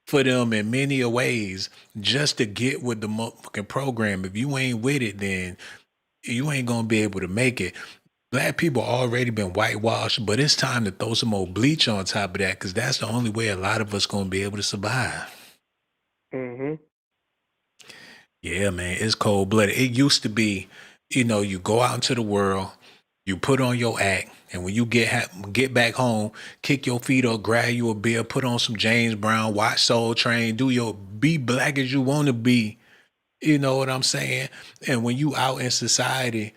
for them in many ways just to get with the motherfucking program. If you ain't with it, then you ain't going to be able to make it. Black people already been whitewashed, but it's time to throw some more bleach on top of that because that's the only way a lot of us going to be able to survive. Yeah, man, it's cold-blooded. It used to be, you go out into the world, you put on your act, and when you get back home, kick your feet up, grab you a beer, put on some James Brown, watch Soul Train, be black as you want to be. You know what I'm saying? And when you out in society,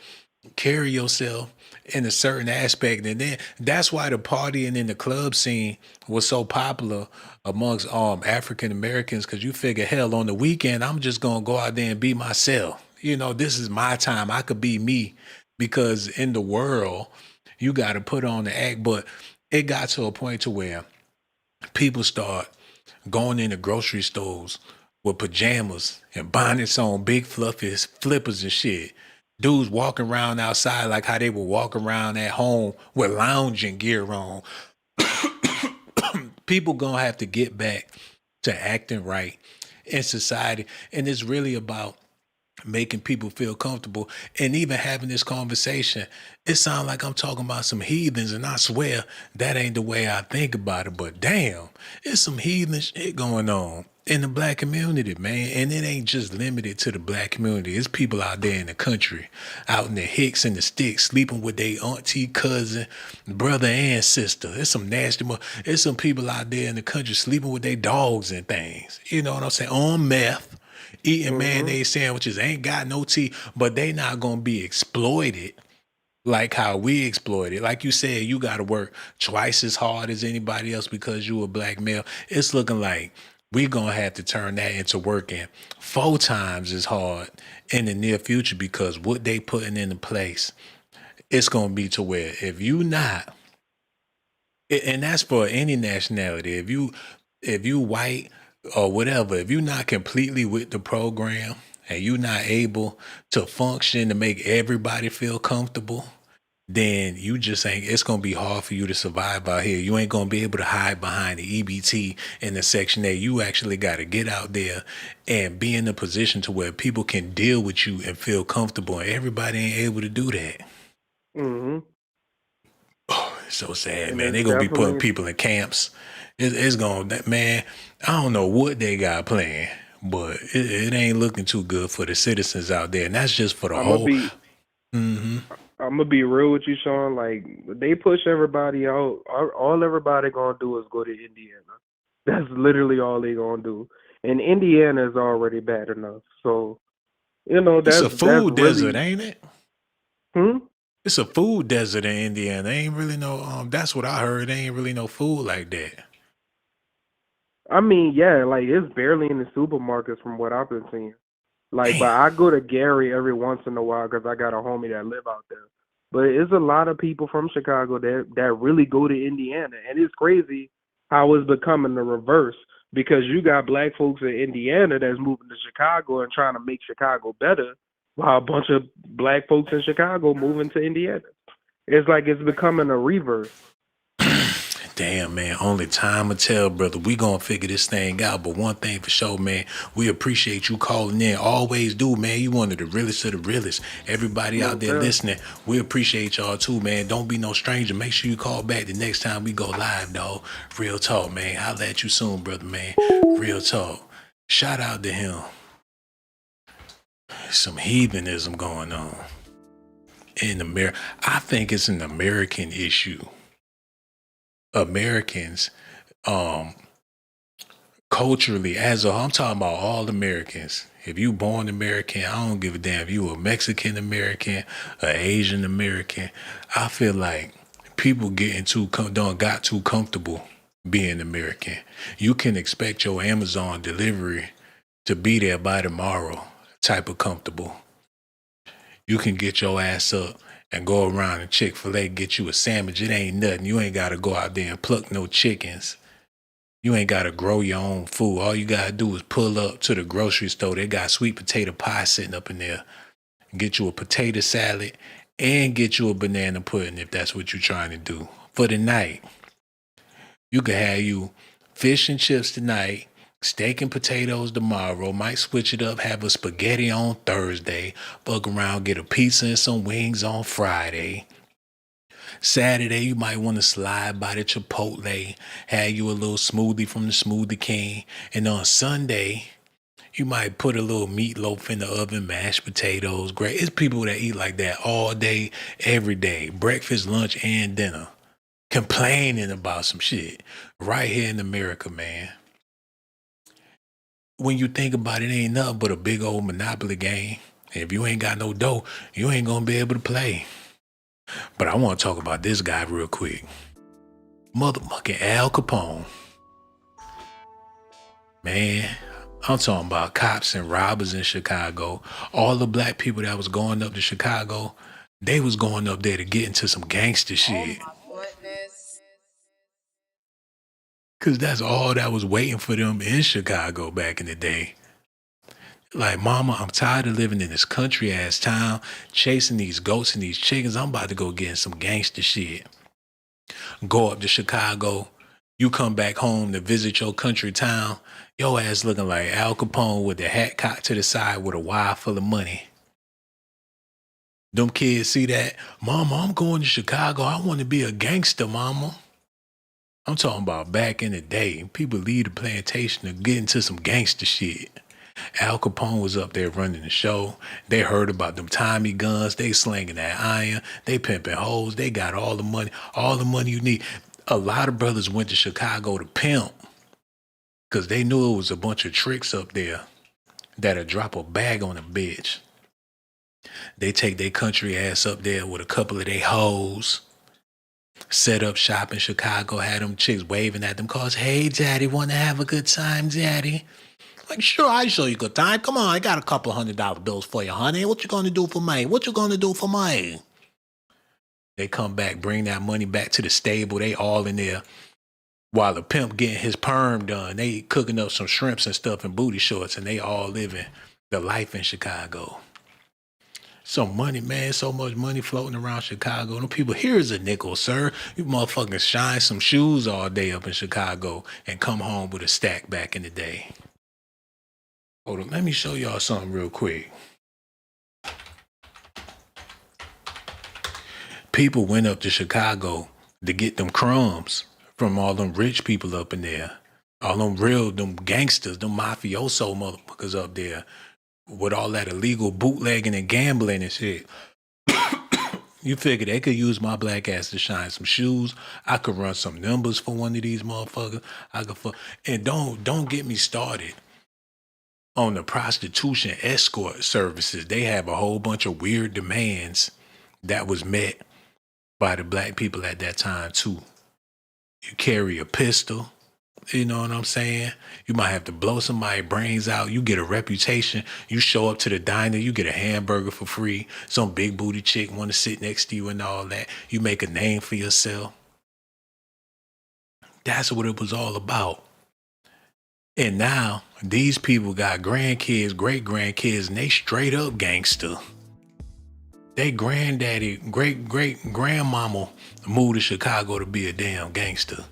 carry yourself in a certain aspect. And then that's why the partying in the club scene was so popular amongst African Americans, because you figure, hell, on the weekend, I'm just going to go out there and be myself. This is my time. I could be me, because in the world, you got to put on the act. But it got to a point to where people start going into grocery stores with pajamas and bonnets on, big fluffy flippers and shit. Dudes walking around outside like how they would walk around at home with lounging gear on. People gonna have to get back to acting right in society. And it's really about making people feel comfortable, and even having this conversation, it sounds like I'm talking about some heathens, and I swear that ain't the way I think about it. But damn, it's some heathen shit going on in the black community, man. And it ain't just limited to the black community. It's people out there in the country, out in the hicks and the sticks, sleeping with their auntie, cousin, brother, and sister. It's some nasty it's some people out there in the country sleeping with their dogs and things. You know what I'm saying? On meth, eating mayonnaise sandwiches, ain't got no teeth, but they not gonna be exploited like how we exploited. Like you said, you gotta work twice as hard as anybody else because you a black male. It's looking like we gonna have to turn that into working 4 times as hard in the near future, because what they putting into place, it's gonna be to where if you not, and that's for any nationality, if you white or whatever, if you're not completely with the program and you're not able to function to make everybody feel comfortable, then you just ain't, it's gonna be hard for you to survive out here. You ain't gonna be able to hide behind the EBT and the Section 8. You actually gotta get out there and be in a position to where people can deal with you and feel comfortable, and everybody ain't able to do that. It's so sad, And man. it's They're gonna be putting definitely people in camps. It's gonna, man, I don't know what they got planned, but it ain't looking too good for the citizens out there. And that's just for the I'm gonna whole. be I'm gonna be real with you, Sean. Like, they push everybody out. All everybody gonna do is go to Indiana. That's literally all they gonna do. And Indiana is already bad enough. So, you know, It's a that's food desert, really. ain't it? Hmm? It's a food desert in Indiana. They ain't really no. That's what I heard. They ain't really no food like that. I mean, yeah, like, it's barely in the supermarkets from what I've been seeing. Like, but Damn. I go to Gary every once in a while because I got a homie that live out there. But it's a lot of people from Chicago that really go to Indiana, and it's crazy how it's becoming the reverse, because you got black folks in Indiana that's moving to Chicago and trying to make Chicago better, while a bunch of black folks in Chicago moving to Indiana. It's like it's becoming a reverse. Damn, man, only time will tell, brother. We gonna figure this thing out. But one thing for sure, man, we appreciate you calling in. Always do, man. You one of the realest of the realest. Everybody out No there doubt. listening, we appreciate y'all too, man. Don't be no stranger. Make sure you call back the next time we go live, dog. Real talk, man. Holla at you soon, brother, man. Real talk. Shout out to him. Some heathenism going on in America. I think it's an American issue. Americans, culturally, as a, I'm talking about all Americans. If you born American, I don't give a damn if you a Mexican American, a Asian American. I feel like people getting got too comfortable being American. You can expect your Amazon delivery to be there by tomorrow, type of comfortable. You can get your ass up and go around and Chick-fil-A, get you a sandwich. It ain't nothing. You ain't got to go out there and pluck no chickens. You ain't got to grow your own food. All you got to do is pull up to the grocery store. They got sweet potato pie sitting up in there. Get you a potato salad and get you a banana pudding if that's what you're trying to do. For the night, you can have you fish and chips tonight, steak and potatoes tomorrow, might switch it up, have a spaghetti on Thursday, fuck around, get a pizza and some wings on Friday. Saturday, you might want to slide by the Chipotle, have you a little smoothie from the Smoothie King. And on Sunday, you might put a little meatloaf in the oven, mashed potatoes, great. It's people that eat like that all day, every day, breakfast, lunch, and dinner, complaining about some shit right here in America, man. When you think about it, ain't nothing but a big old Monopoly game. And if you ain't got no dough, you ain't gonna be able to play. But I want to talk about this guy real quick. Motherfucking Al Capone. Man, I'm talking about cops and robbers in Chicago. All the black people that was going up to Chicago, they was going up there to get into some gangster shit. Cause that's all that was waiting for them in Chicago back in the day. Like, mama, I'm tired of living in this country ass town, chasing these goats and these chickens. I'm about to go get in some gangster shit. Go up to Chicago, You come back home to visit your country town, your ass looking like Al Capone with the hat cocked to the side with a wire full of money. Them kids see that, Mama, I'm going to Chicago. I want to be a gangster, Mama. I'm talking about back in the day. People leave the plantation to get into some gangster shit. Al Capone was up there running the show. They heard about them Tommy guns. They slinging that iron. They pimping hoes. They got all the money you need. A lot of brothers went to Chicago to pimp because they knew it was a bunch of tricks up there that'll drop a bag on a bitch. They take their country ass up there with a couple of their hoes, set up shop in Chicago, had them chicks waving at them cars. Hey, daddy, want to have a good time, daddy? Like, sure, I'll show you a good time. Come on, I got a couple $100 bills for you, honey. What you gonna do for me? What you gonna do for me? They come back, bring that money back to the stable. They all in there while the pimp getting his perm done. They cooking up some shrimps and stuff in booty shorts, and they all living the life in Chicago. Some money, man, so much money floating around Chicago. Them people, here's a nickel, sir. You motherfuckers shine some shoes all day up in Chicago and come home with a stack back in the day. Hold on, let me show y'all something real quick. People went up to Chicago to get them crumbs from all them rich people up in there. All them gangsters, them mafioso motherfuckers up there with all that illegal bootlegging and gambling and shit. You figure they could use my black ass to shine some shoes. I could run some numbers for one of these motherfuckers. And don't get me started on the prostitution escort services. They have a whole bunch of weird demands that was met by the black people at that time too. You carry a pistol, you know what I'm saying? You might have to blow somebody's brains out. You get a reputation. You show up to the diner, you get a hamburger for free. Some big booty chick want to sit next to you and all that. You make a name for yourself. That's what it was all about. And now these people got grandkids, great grandkids, and they straight up gangster. They granddaddy, great grandmama moved to Chicago to be a damn gangster.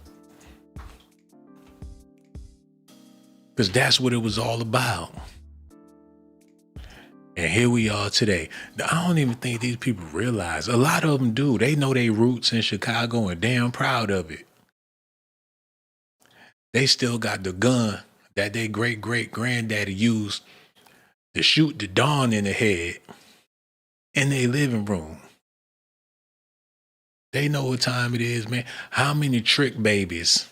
Because that's what it was all about. And here we are today. I don't even think these people realize. A lot of them do. They know their roots in Chicago and damn proud of it. They still got the gun that their great-great-granddaddy used to shoot the dawn in the head in their living room. They know what time it is, man. How many trick babies,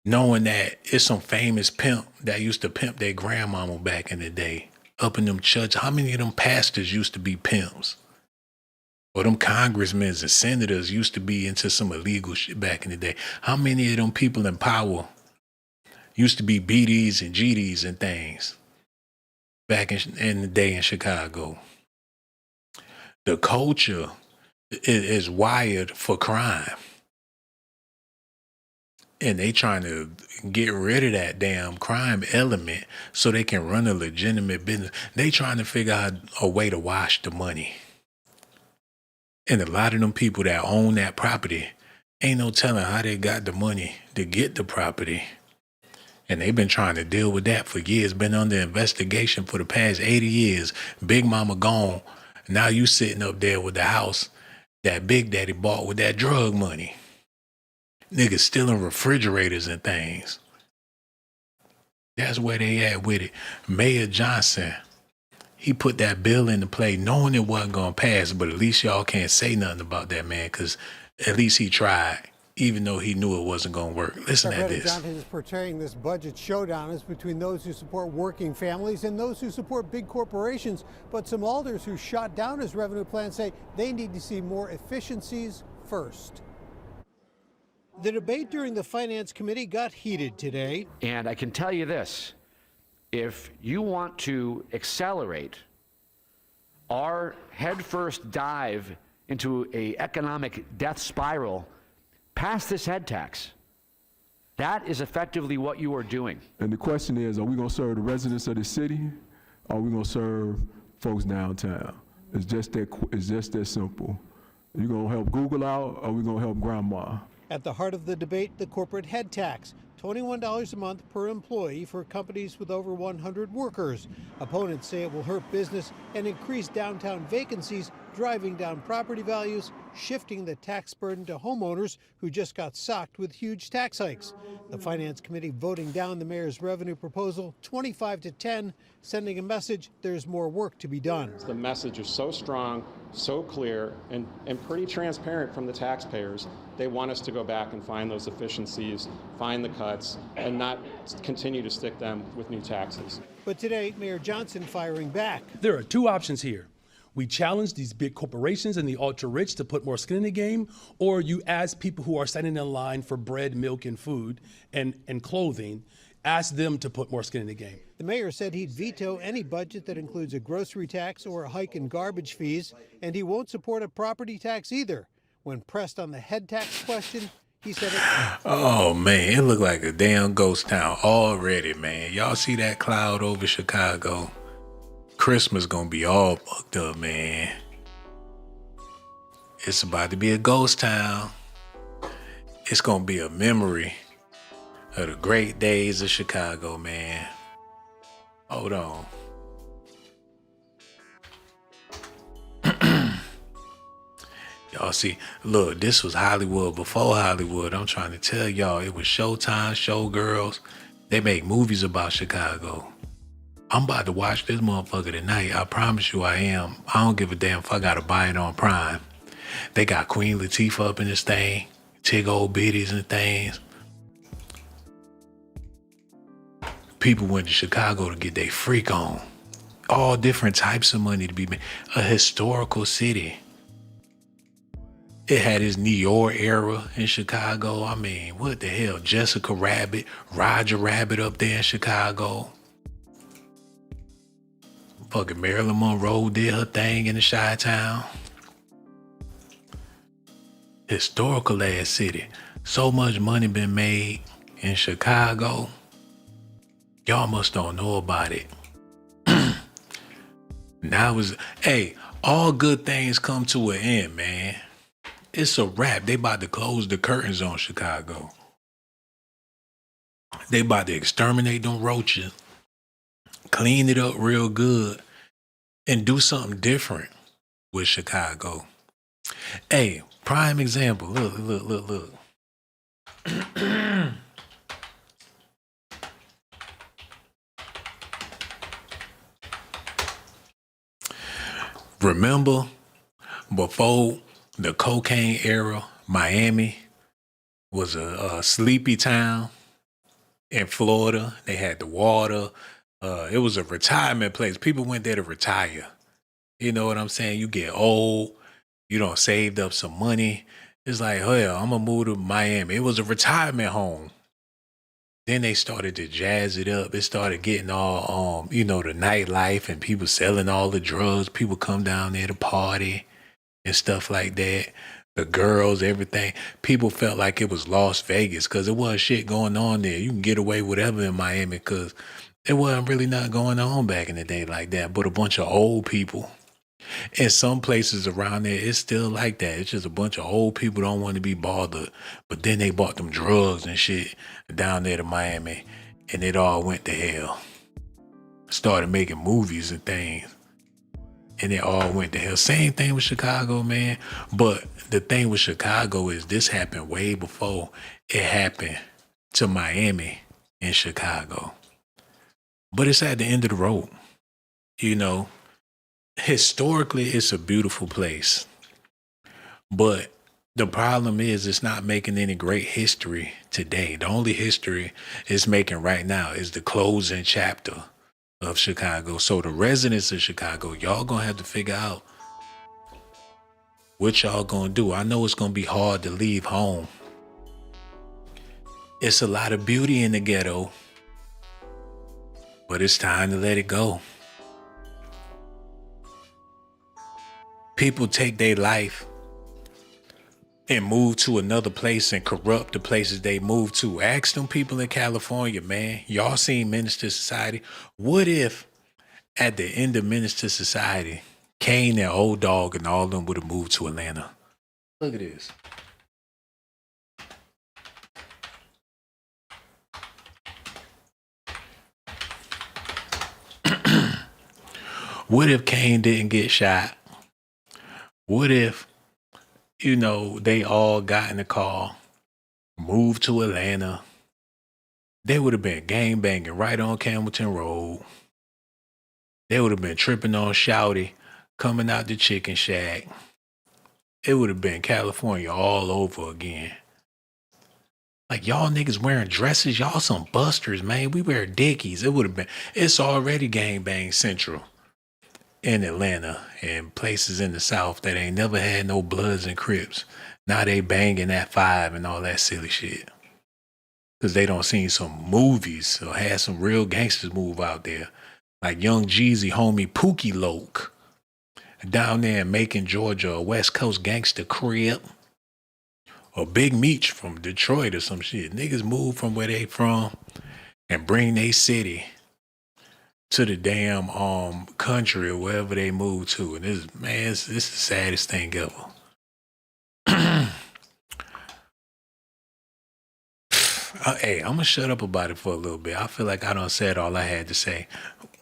knowing that it's some famous pimp that used to pimp their grandmama back in the day, up in them churches? How many of them pastors used to be pimps? Or them congressmen and senators used to be into some illegal shit back in the day? How many of them people in power used to be BDs and GDs and things back in the day in Chicago? The culture is wired for crime. And they trying to get rid of that damn crime element so they can run a legitimate business. They trying to figure out a way to wash the money. And a lot of them people that own that property, ain't no telling how they got the money to get the property. And they've been trying to deal with that for years, been under investigation for the past 80 years. Big mama gone. Now you sitting up there with the house that Big Daddy bought with that drug money. Niggas stealing refrigerators and things. That's where they at with it. Mayor Johnson, he put that bill into play knowing it wasn't going to pass, but at least y'all can't say nothing about that, man, because at least he tried, even though he knew it wasn't going to work. Listen to this. Johnson is portraying this budget showdown as between those who support working families and those who support big corporations. But some alders who shot down his revenue plan say they need to see more efficiencies first. The debate during the Finance Committee got heated today. And I can tell you this, if you want to accelerate our headfirst dive into an economic death spiral, pass this head tax. That is effectively what you are doing. And the question is, are we going to serve the residents of the city, or are we going to serve folks downtown? It's just that simple. You going to help Google out, or are we going to help grandma? At the heart of the debate, the corporate head tax, $21 a month per employee for companies with over 100 workers. Opponents say it will hurt business and increase downtown vacancies, driving down property values, shifting the tax burden to homeowners who just got socked with huge tax hikes. The Finance Committee voting down the mayor's revenue proposal 25-10, sending a message there's more work to be done. The message is so strong, so clear, and pretty transparent from the taxpayers. They want us to go back and find those efficiencies, find the cuts, and not continue to stick them with new taxes. But today, Mayor Johnson firing back. There are two options here. We challenge these big corporations and the ultra-rich to put more skin in the game, or you ask people who are standing in line for bread, milk, and food and clothing, ask them to put more skin in the game. The mayor said he'd veto any budget that includes a grocery tax or a hike in garbage fees, and he won't support a property tax either. When pressed on the head tax question, he said it. Oh, man, it looked like a damn ghost town already, man. Y'all see that cloud over Chicago? Christmas gonna be all fucked up, man. It's about to be a ghost town. It's gonna be a memory of the great days of Chicago, man. Hold on. Y'all see, look, this was Hollywood before Hollywood. I'm trying to tell y'all, it was Showtime, Showgirls. They make movies about Chicago. I'm about to watch this motherfucker tonight. I promise you I am. I don't give a damn if I gotta buy it on Prime. They got Queen Latifah up in this thing, Tig Old Biddies and things. People went to Chicago to get their freak on. All different types of money to be made. A historical city. It had its New York era in Chicago. I mean, what the hell? Jessica Rabbit, Roger Rabbit up there in Chicago. Fucking Marilyn Monroe did her thing in the Chi-Town. Historical ass city. So much money been made in Chicago. Y'all must don't know about it. Now it's, hey, all good things come to an end, man. It's a wrap. They about to close the curtains on Chicago. They about to exterminate them roaches. Clean it up real good and do something different with Chicago. Hey, prime example. Look. Remember before the cocaine era, Miami was a sleepy town. In Florida, they had the water. It was a retirement place. People went there to retire. You know what I'm saying? You get old, you done saved up some money. It's like, hell, I'm gonna move to Miami. It was a retirement home. Then they started to jazz it up. It started getting all, the nightlife and people selling all the drugs. People come down there to party and stuff like that. The girls, everything. People felt like it was Las Vegas because there wasn't shit going on there. You can get away with whatever in Miami because there wasn't really nothing going on back in the day like that. But a bunch of old people. In some places around there, it's still like that. It's just a bunch of old people don't want to be bothered. But then they bought them drugs and shit down there to Miami. And it all went to hell. Started making movies and things. And it all went to hell. Same thing with Chicago, man. But the thing with Chicago is this happened way before it happened to Miami and Chicago. But it's at the end of the road. Historically, it's a beautiful place. But the problem is it's not making any great history today. The only history it's making right now is the closing chapter of Chicago. So the residents of Chicago, y'all gonna have to figure out what y'all gonna do. I know it's gonna be hard to leave home. It's a lot of beauty in the ghetto, but it's time to let it go. People take their life and move to another place and corrupt the places they move to. Ask them people in California, man. Y'all seen Menace to Society? What if at the end of Menace to Society, Kane and Old Dog and all of them would have moved to Atlanta? Look at this. What if Kane didn't get shot? What if, they all got in the car, moved to Atlanta? They would have been gang banging right on Campbellton Road. They would have been tripping on Shouty, coming out the chicken shack. It would have been California all over again. Like, y'all niggas wearing dresses, y'all some busters, man. We wear dickies. It would have been, it's already gang bang central in Atlanta and places in the South that ain't never had no Bloods and Crips. Now they banging at 5 and all that silly shit. Because they don't seen some movies or had some real gangsters move out there. Like Young Jeezy, homie Pookie Loke. Down there in Macon, Georgia, a West Coast gangster crib. Or Big Meech from Detroit or some shit. Niggas move from where they from and bring they city to the damn country or wherever they move to. And this is the saddest thing ever. Hey, I'm gonna shut up about it for a little bit. I feel like I done said all I had to say.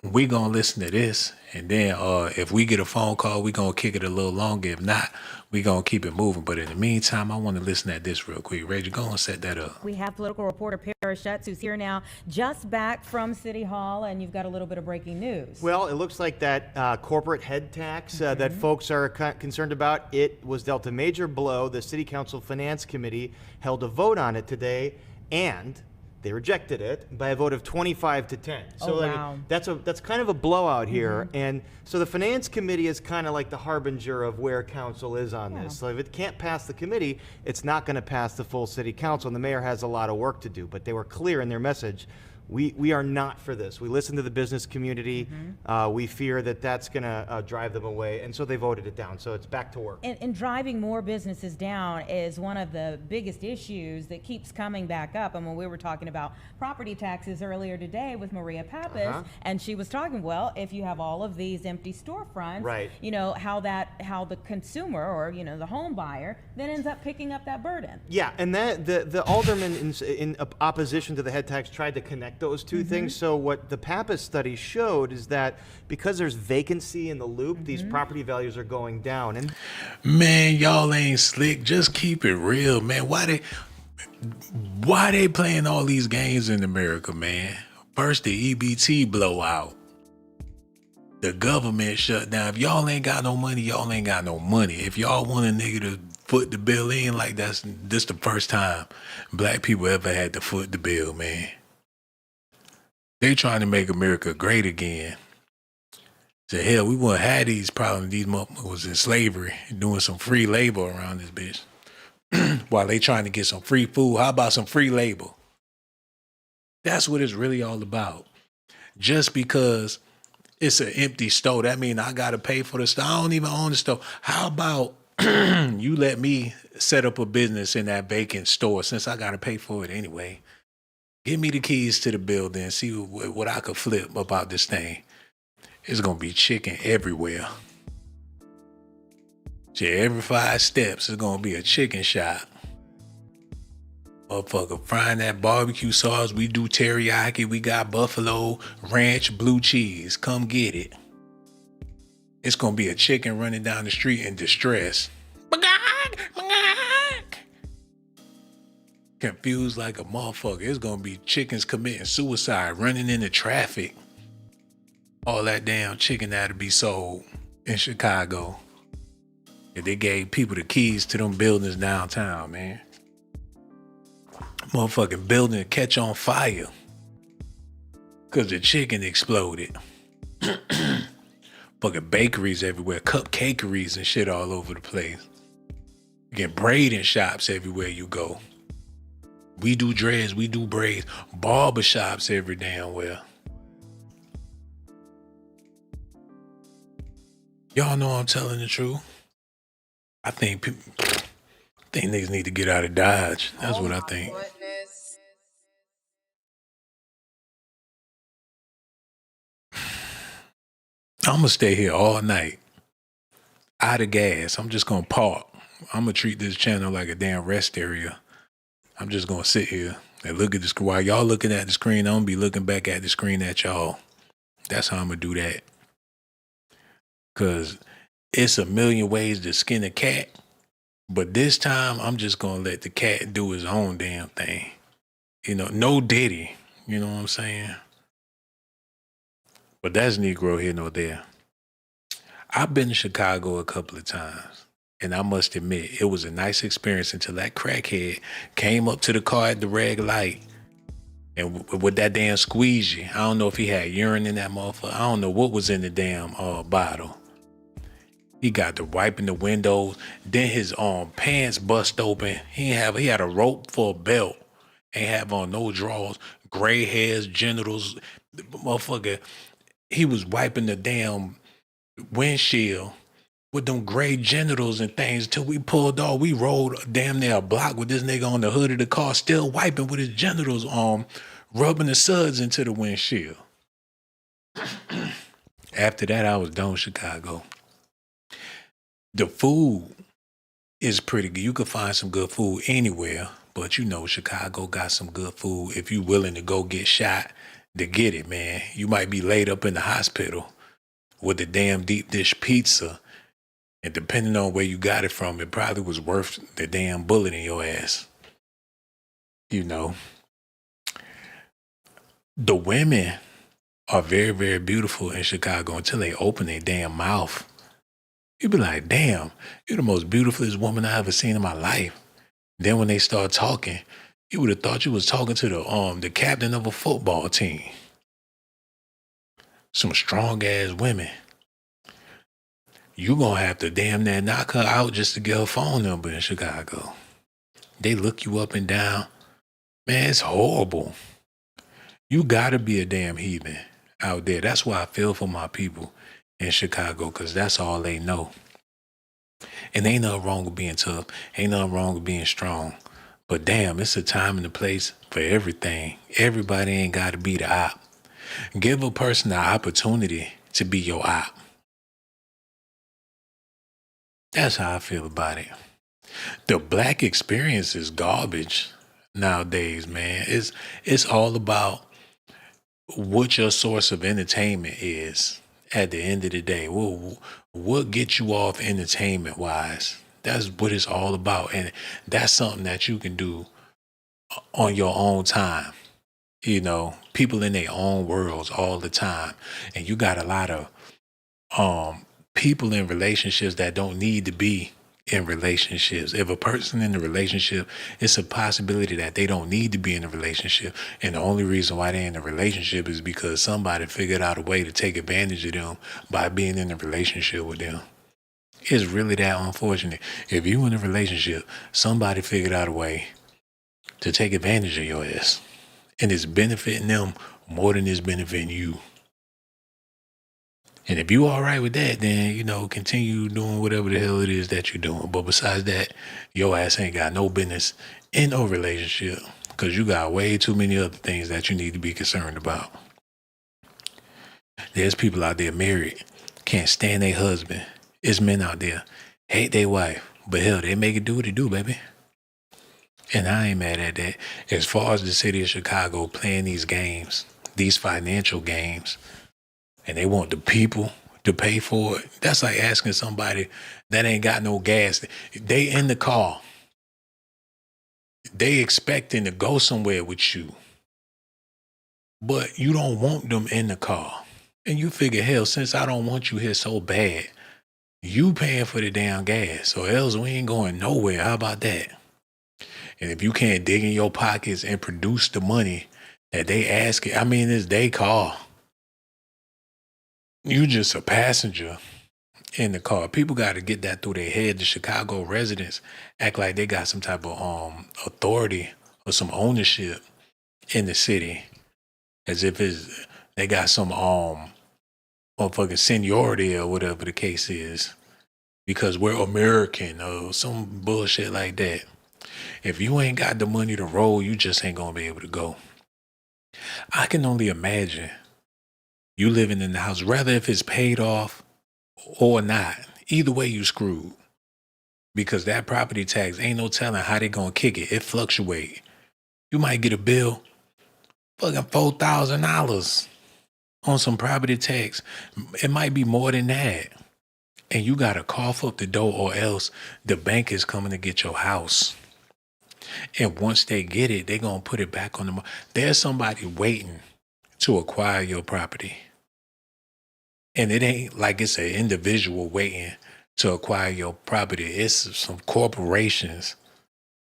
We gonna listen to this, and then if we get a phone call, we gonna kick it a little longer. If not, we gonna keep it moving. But in the meantime, I want to listen at this real quick. Reggie, go and set that up. We have political reporter Paris Schutz, who's here now, just back from City Hall, and you've got a little bit of breaking news. Well, it looks like that corporate head tax that folks are concerned about, it was dealt a major blow. The City Council Finance Committee held a vote on it today, and they rejected it by a vote of 25-10. So wow. That's kind of a blowout here. And so the Finance Committee is kind of like the harbinger of where council is on this. So if it can't pass the committee, it's not going to pass the full City Council. And the mayor has a lot of work to do. But they were clear in their message. We are not for this. We listen to the business community. We fear that that's going to drive them away. And so they voted it down. So it's back to work. And driving more businesses down is one of the biggest issues that keeps coming back up. And when we were talking about property taxes earlier today with Maria Pappas, and she was talking, well, if you have all of these empty storefronts, right, how the consumer or, the home buyer then ends up picking up that burden. Yeah, and that the aldermen in opposition to the head tax tried to connect those two things. So what the Pappas study showed is that because there's vacancy in the loop, these property values are going down. And man, y'all ain't slick. Just keep it real, man. Why they playing all these games in America, man? First the EBT blowout. The government shut down. If y'all ain't got no money, y'all ain't got no money. If y'all want a nigga to foot the bill in, like this the first time black people ever had to foot the bill, man. They trying to make America great again. So hell, we wouldn't have these problems. These motherfuckers was in slavery, doing some free labor around this bitch. While they trying to get some free food, how about some free labor? That's what it's really all about. Just because it's an empty store, that means I gotta pay for the store. I don't even own the store. How about you let me set up a business in that vacant store since I gotta pay for it anyway? Give me the keys to the building and see what I could flip about this thing. It's gonna be chicken everywhere. So every 5 steps is gonna be a chicken shop. Motherfucker frying that barbecue sauce. We do teriyaki. We got buffalo ranch blue cheese. Come get it. It's gonna be a chicken running down the street in distress. Confused like a motherfucker. It's gonna be chickens committing suicide, running into traffic. All that damn chicken that to be sold in Chicago. If they gave people the keys to them buildings downtown, man. Motherfucking building catch on fire. Cause the chicken exploded. Fucking bakeries everywhere, cupcakeries and shit all over the place. You get braiding shops everywhere you go. We do dreads, we do braids, barber shops every damn well. Y'all know I'm telling the truth. I think niggas need to get out of Dodge. That's what I think. I'm gonna stay here all night. Out of gas. I'm just gonna park. I'm gonna treat this channel like a damn rest area. I'm just gonna sit here and look at the screen. While y'all looking at the screen, I'm gonna be looking back at the screen at y'all. That's how I'm gonna do that. Cause it's a million ways to skin a cat. But this time I'm just gonna let the cat do his own damn thing. You know, no Diddy. You know what I'm saying? But that's Negro here nor there. I've been to Chicago a couple of times. And I must admit, it was a nice experience until that crackhead came up to the car at the red light and with that damn squeegee. I don't know if he had urine in that motherfucker. I don't know what was in the damn bottle. He got to wiping the windows. Then his pants bust open. He had a rope for a belt. Ain't have on no drawers. Gray hairs, genitals. Motherfucker, he was wiping the damn windshield with them gray genitals and things till we pulled off. We rolled damn near a block with this nigga on the hood of the car still wiping with his genitals rubbing the suds into the windshield. After that, I was done with Chicago. The food is pretty good. You can find some good food anywhere, but you know Chicago got some good food. If you willing to go get shot to get it, man, you might be laid up in the hospital with a damn deep dish pizza. And depending on where you got it from, it probably was worth the damn bullet in your ass. You know. The women are very, very beautiful in Chicago until they open their damn mouth. You be like, damn, you're the most beautifulest woman I ever seen in my life. Then when they start talking, you would have thought you was talking to the captain of a football team. Some strong ass women. You gonna have to damn near knock her out just to get her phone number in Chicago. They look you up and down. Man, it's horrible. You gotta be a damn heathen out there. That's why I feel for my people in Chicago, because that's all they know. And ain't nothing wrong with being tough. Ain't nothing wrong with being strong. But damn, it's a time and a place for everything. Everybody ain't gotta be the op. Give a person the opportunity to be your op. That's how I feel about it. The black experience is garbage nowadays, man. It's all about what your source of entertainment is at the end of the day. What gets you off entertainment wise? That's what it's all about. And that's something that you can do on your own time. You know, people in their own worlds all the time. And you got a lot of people in relationships that don't need to be in relationships. If a person in a relationship, it's a possibility that they don't need to be in a relationship. And the only reason why they're in a relationship is because somebody figured out a way to take advantage of them by being in a relationship with them. It's really that unfortunate. If you in a relationship, somebody figured out a way to take advantage of your ass. And it's benefiting them more than it's benefiting you. And if you all right with that, then, you know, continue doing whatever the hell it is that you're doing. But besides that, your ass ain't got no business in no relationship because you got way too many other things that you need to be concerned about. There's people out there married, can't stand their husband. There's men out there, hate their wife. But hell, they make it do what it do, baby. And I ain't mad at that. As far as the city of Chicago playing these games, these financial games, and they want the people to pay for it. That's like asking somebody that ain't got no gas. They in the car. They expecting to go somewhere with you. But you don't want them in the car. And you figure, hell, since I don't want you here so bad, you paying for the damn gas. Or else we ain't going nowhere. How about that? And if you can't dig in your pockets and produce the money that they asking, I mean, it's their car. You just a passenger in the car. People got to get that through their head. The Chicago residents act like they got some type of authority or some ownership in the city, as if they got some motherfucking seniority or whatever the case is, because we're American or some bullshit like that. If you ain't got the money to roll, you just ain't gonna be able to go. I can only imagine you living in the house, rather if it's paid off or not. Either way, you screwed. Because that property tax, ain't no telling how they gonna kick it. It fluctuate. You might get a bill, fucking $4,000 on some property tax. It might be more than that. and you got to cough up the dough, or else the bank is coming to get your house. And once they get it, they're going to put it back on the market. There's somebody waiting to acquire your property. And it ain't like it's an individual waiting to acquire your property. It's some corporations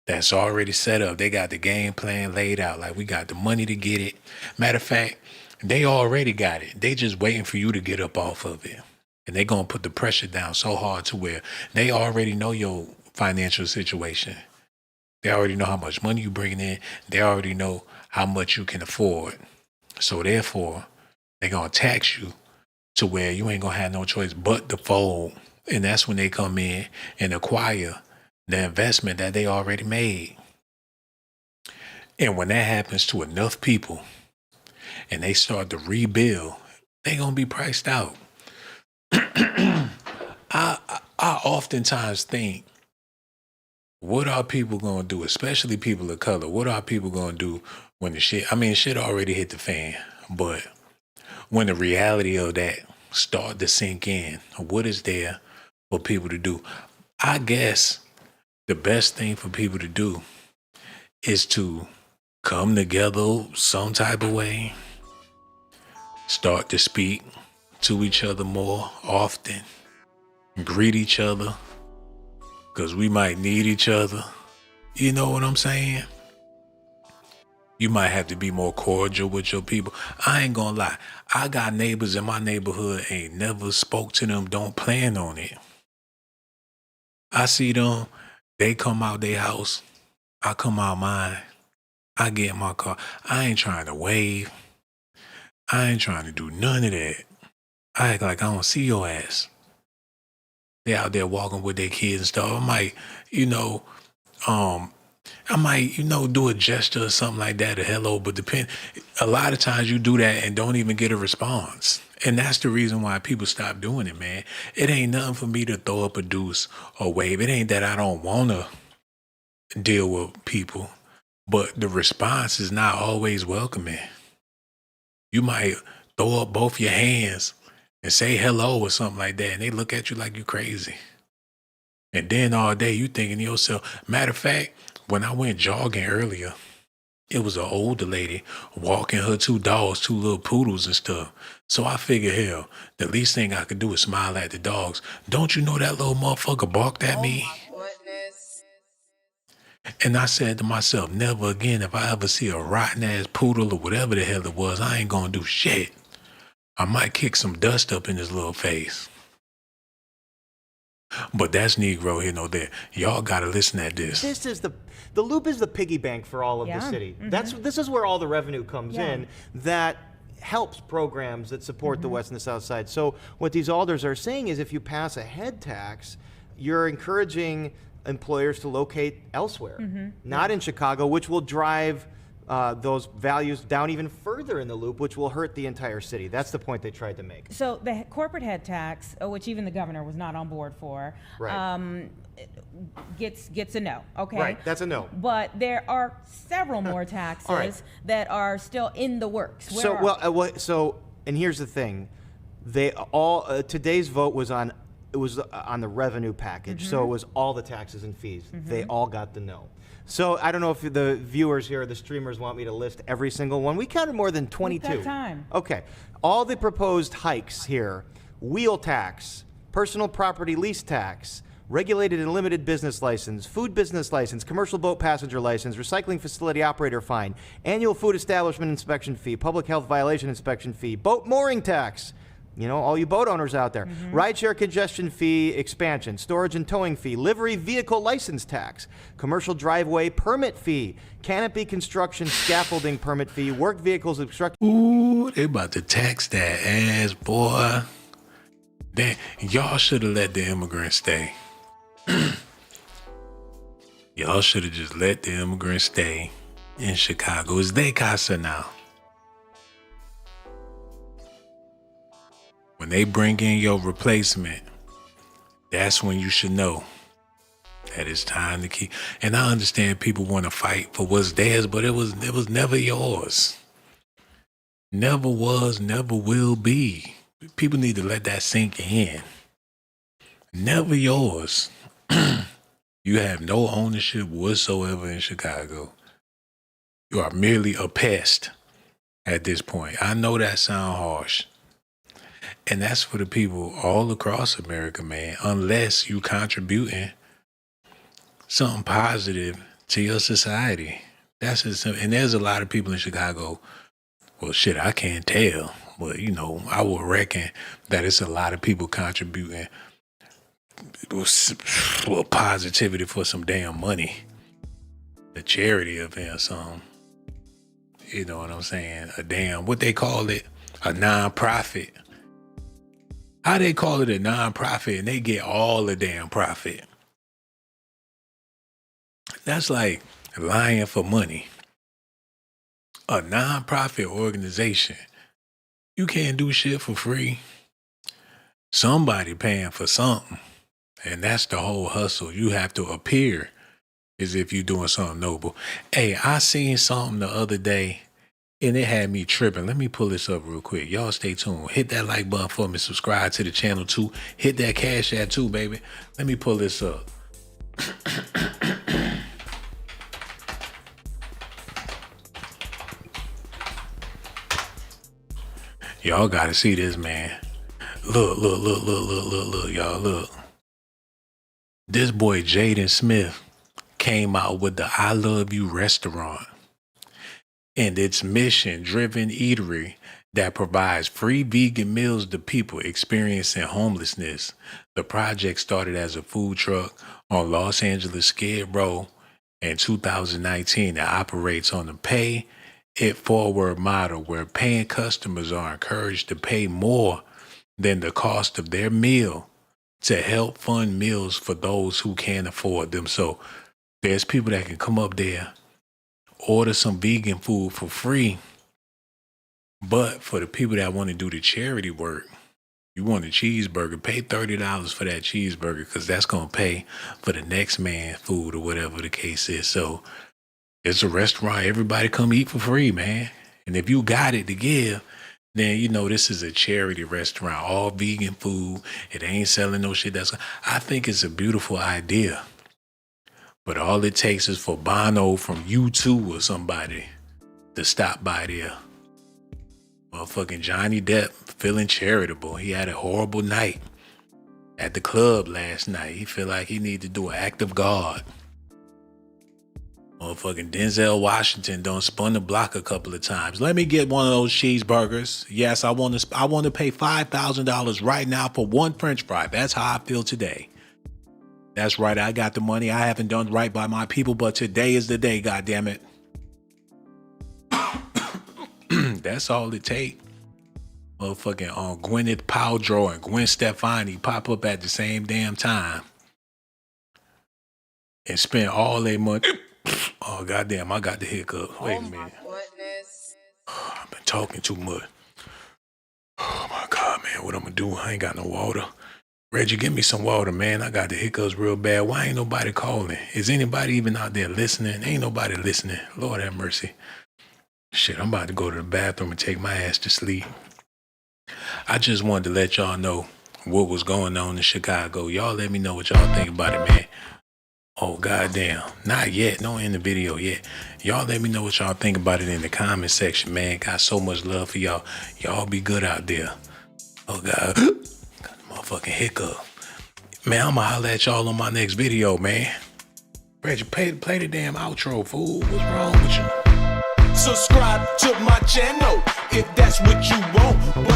that's already set up. They got the game plan laid out. Like, we got the money to get it. Matter of fact, they already got it. They just waiting for you to get up off of it. And they going to put the pressure down so hard to where they already know your financial situation. They already know how much money you bringing in. They already know how much you can afford. So therefore, they're going to tax you to where you ain't going to have no choice but to fold. And that's when they come in and acquire the investment that they already made. And when that happens to enough people and they start to rebuild, they going to be priced out. I oftentimes think, what are people going to do, especially people of color? What are people going to do when the shit already hit the fan, but when the reality of that start to sink in, what is there for people to do? I guess the best thing for people to do is to come together some type of way, start to speak to each other more often, greet each other, because we might need each other. You know what I'm saying? You might have to be more cordial with your people. I ain't gonna lie. I got neighbors in my neighborhood, ain't never spoke to them, don't plan on it. I see them, they come out their house, I come out mine, I get in my car. I ain't trying to wave. I ain't trying to do none of that. I act like I don't see your ass. They out there walking with their kids and stuff. I might, do a gesture or something like that, a hello, but a lot of times you do that and don't even get a response. And that's the reason why people stop doing it, man. It ain't nothing for me to throw up a deuce or wave. It ain't that I don't want to deal with people, but the response is not always welcoming. You might throw up both your hands and say hello or something like that, and they look at you like you crazy. And then all day you thinking to yourself, matter of fact, when I went jogging earlier, it was an older lady walking her two dogs, two little poodles and stuff. So I figured, hell, the least thing I could do is smile at the dogs. Don't you know that little motherfucker barked at me? And I said to myself, never again, if I ever see a rotten ass poodle or whatever the hell it was, I ain't gonna do shit. I might kick some dust up in his little face. But that's Negro here, no there. Y'all gotta listen at this. This is the loop is the piggy bank for all of the city. Mm-hmm. This is where all the revenue comes in that helps programs that support the West and the South Side. So what these alders are saying is if you pass a head tax, you're encouraging employers to locate elsewhere, not in Chicago, which will drive those values down even further in the loop, which will hurt the entire city. That's the point they tried to make. So the corporate head tax, which even the governor was not on board for, gets a no. Okay, right, that's a no. But there are several more taxes that are still in the works. And here's the thing: they all today's vote was on. It was on the revenue package, so it was all the taxes and fees. They all got the no. So I don't know if the viewers here, the streamers, want me to list every single one. We counted more than 22. We've got time. Okay. All the proposed hikes here: wheel tax, personal property lease tax, regulated and limited business license, food business license, commercial boat passenger license, recycling facility operator fine, annual food establishment inspection fee, public health violation inspection fee, boat mooring tax. You know, all you boat owners out there. Rideshare congestion fee expansion, storage and towing fee, livery vehicle license tax, commercial driveway permit fee, canopy construction scaffolding permit fee, work vehicles obstruction. Ooh, they about to tax that ass, boy. Y'all should have let the immigrants stay. Y'all should have just let the immigrants stay in Chicago. It's their casa now. When they bring in your replacement, that's when you should know that it's time to keep. And I understand people want to fight for what's theirs, but it was never yours. Never was, never will be. People need to let that sink in. never yours. You have no ownership whatsoever in Chicago. You are merely a pest at this point. I know that sounds harsh. And that's for the people all across America, man. Unless you contributing something positive to your society. That's just, and there's a lot of people in Chicago. Well, shit, I can't tell. But, you know, I would reckon that it's a lot of people contributing with positivity for some damn money. The charity event or something. You know what I'm saying? A damn, what they call it? A nonprofit. How they call it a nonprofit and they get all the damn profit? That's like lying for money. A nonprofit organization. You can't do shit for free. Somebody paying for something. And that's the whole hustle. You have to appear as if you're doing something noble. Hey, I seen something the other day and it had me tripping. Let me pull this up real quick. Y'all stay tuned. Hit that like button for me. Subscribe to the channel too. Hit that Cash App too, baby. Let me pull this up. Y'all gotta see this, man. Look, y'all, look. This boy Jaden Smith came out with the I Love You restaurant and its mission-driven eatery that provides free vegan meals to people experiencing homelessness. The project started as a food truck on Los Angeles Skid Row in 2019 that operates on the pay it forward model where paying customers are encouraged to pay more than the cost of their meal to help fund meals for those who can't afford them. So there's people that can come up there, order some vegan food for free. But for the people that want to do the charity work, you want a cheeseburger, pay $30 for that cheeseburger because that's going to pay for the next man's food or whatever the case is. So it's a restaurant. Everybody come eat for free, man. And if you got it to give, then you know this is a charity restaurant, all vegan food. It ain't selling no shit. I think it's a beautiful idea. But all it takes is for Bono from U2 or somebody to stop by there. Motherfucking Johnny Depp feeling charitable. He had a horrible night at the club last night. He feel like he need to do an act of God. Motherfucking Denzel Washington done spun the block a couple of times. Let me get one of those cheeseburgers. Yes, I want to pay $5,000 right now for one French fry. That's how I feel today. That's right. I got the money. I haven't done right by my people, but today is the day, goddammit. That's all it take. Motherfucking Gwyneth Paltrow and Gwen Stefani pop up at the same damn time and spend all their money. Oh, goddamn, I got the hiccup. Wait a minute. I've been talking too much. Oh, my God, man, what I'm going to do? I ain't got no water. Reggie, give me some water, man. I got the hiccups real bad. Why ain't nobody calling? Is anybody even out there listening? Ain't nobody listening. Lord have mercy. Shit, I'm about to go to the bathroom and take my ass to sleep. I just wanted to let y'all know what was going on in Chicago. Y'all let me know what y'all think about it, man. Oh, goddamn. Not yet. Don't end the video yet. Y'all let me know what y'all think about it in the comment section, man. Got so much love for y'all. Y'all be good out there. Oh, God. Got a motherfucking hiccup. Man, I'm gonna holler at y'all on my next video, man. Reggie, play the damn outro, fool. What's wrong with you? Subscribe to my channel if that's what you want.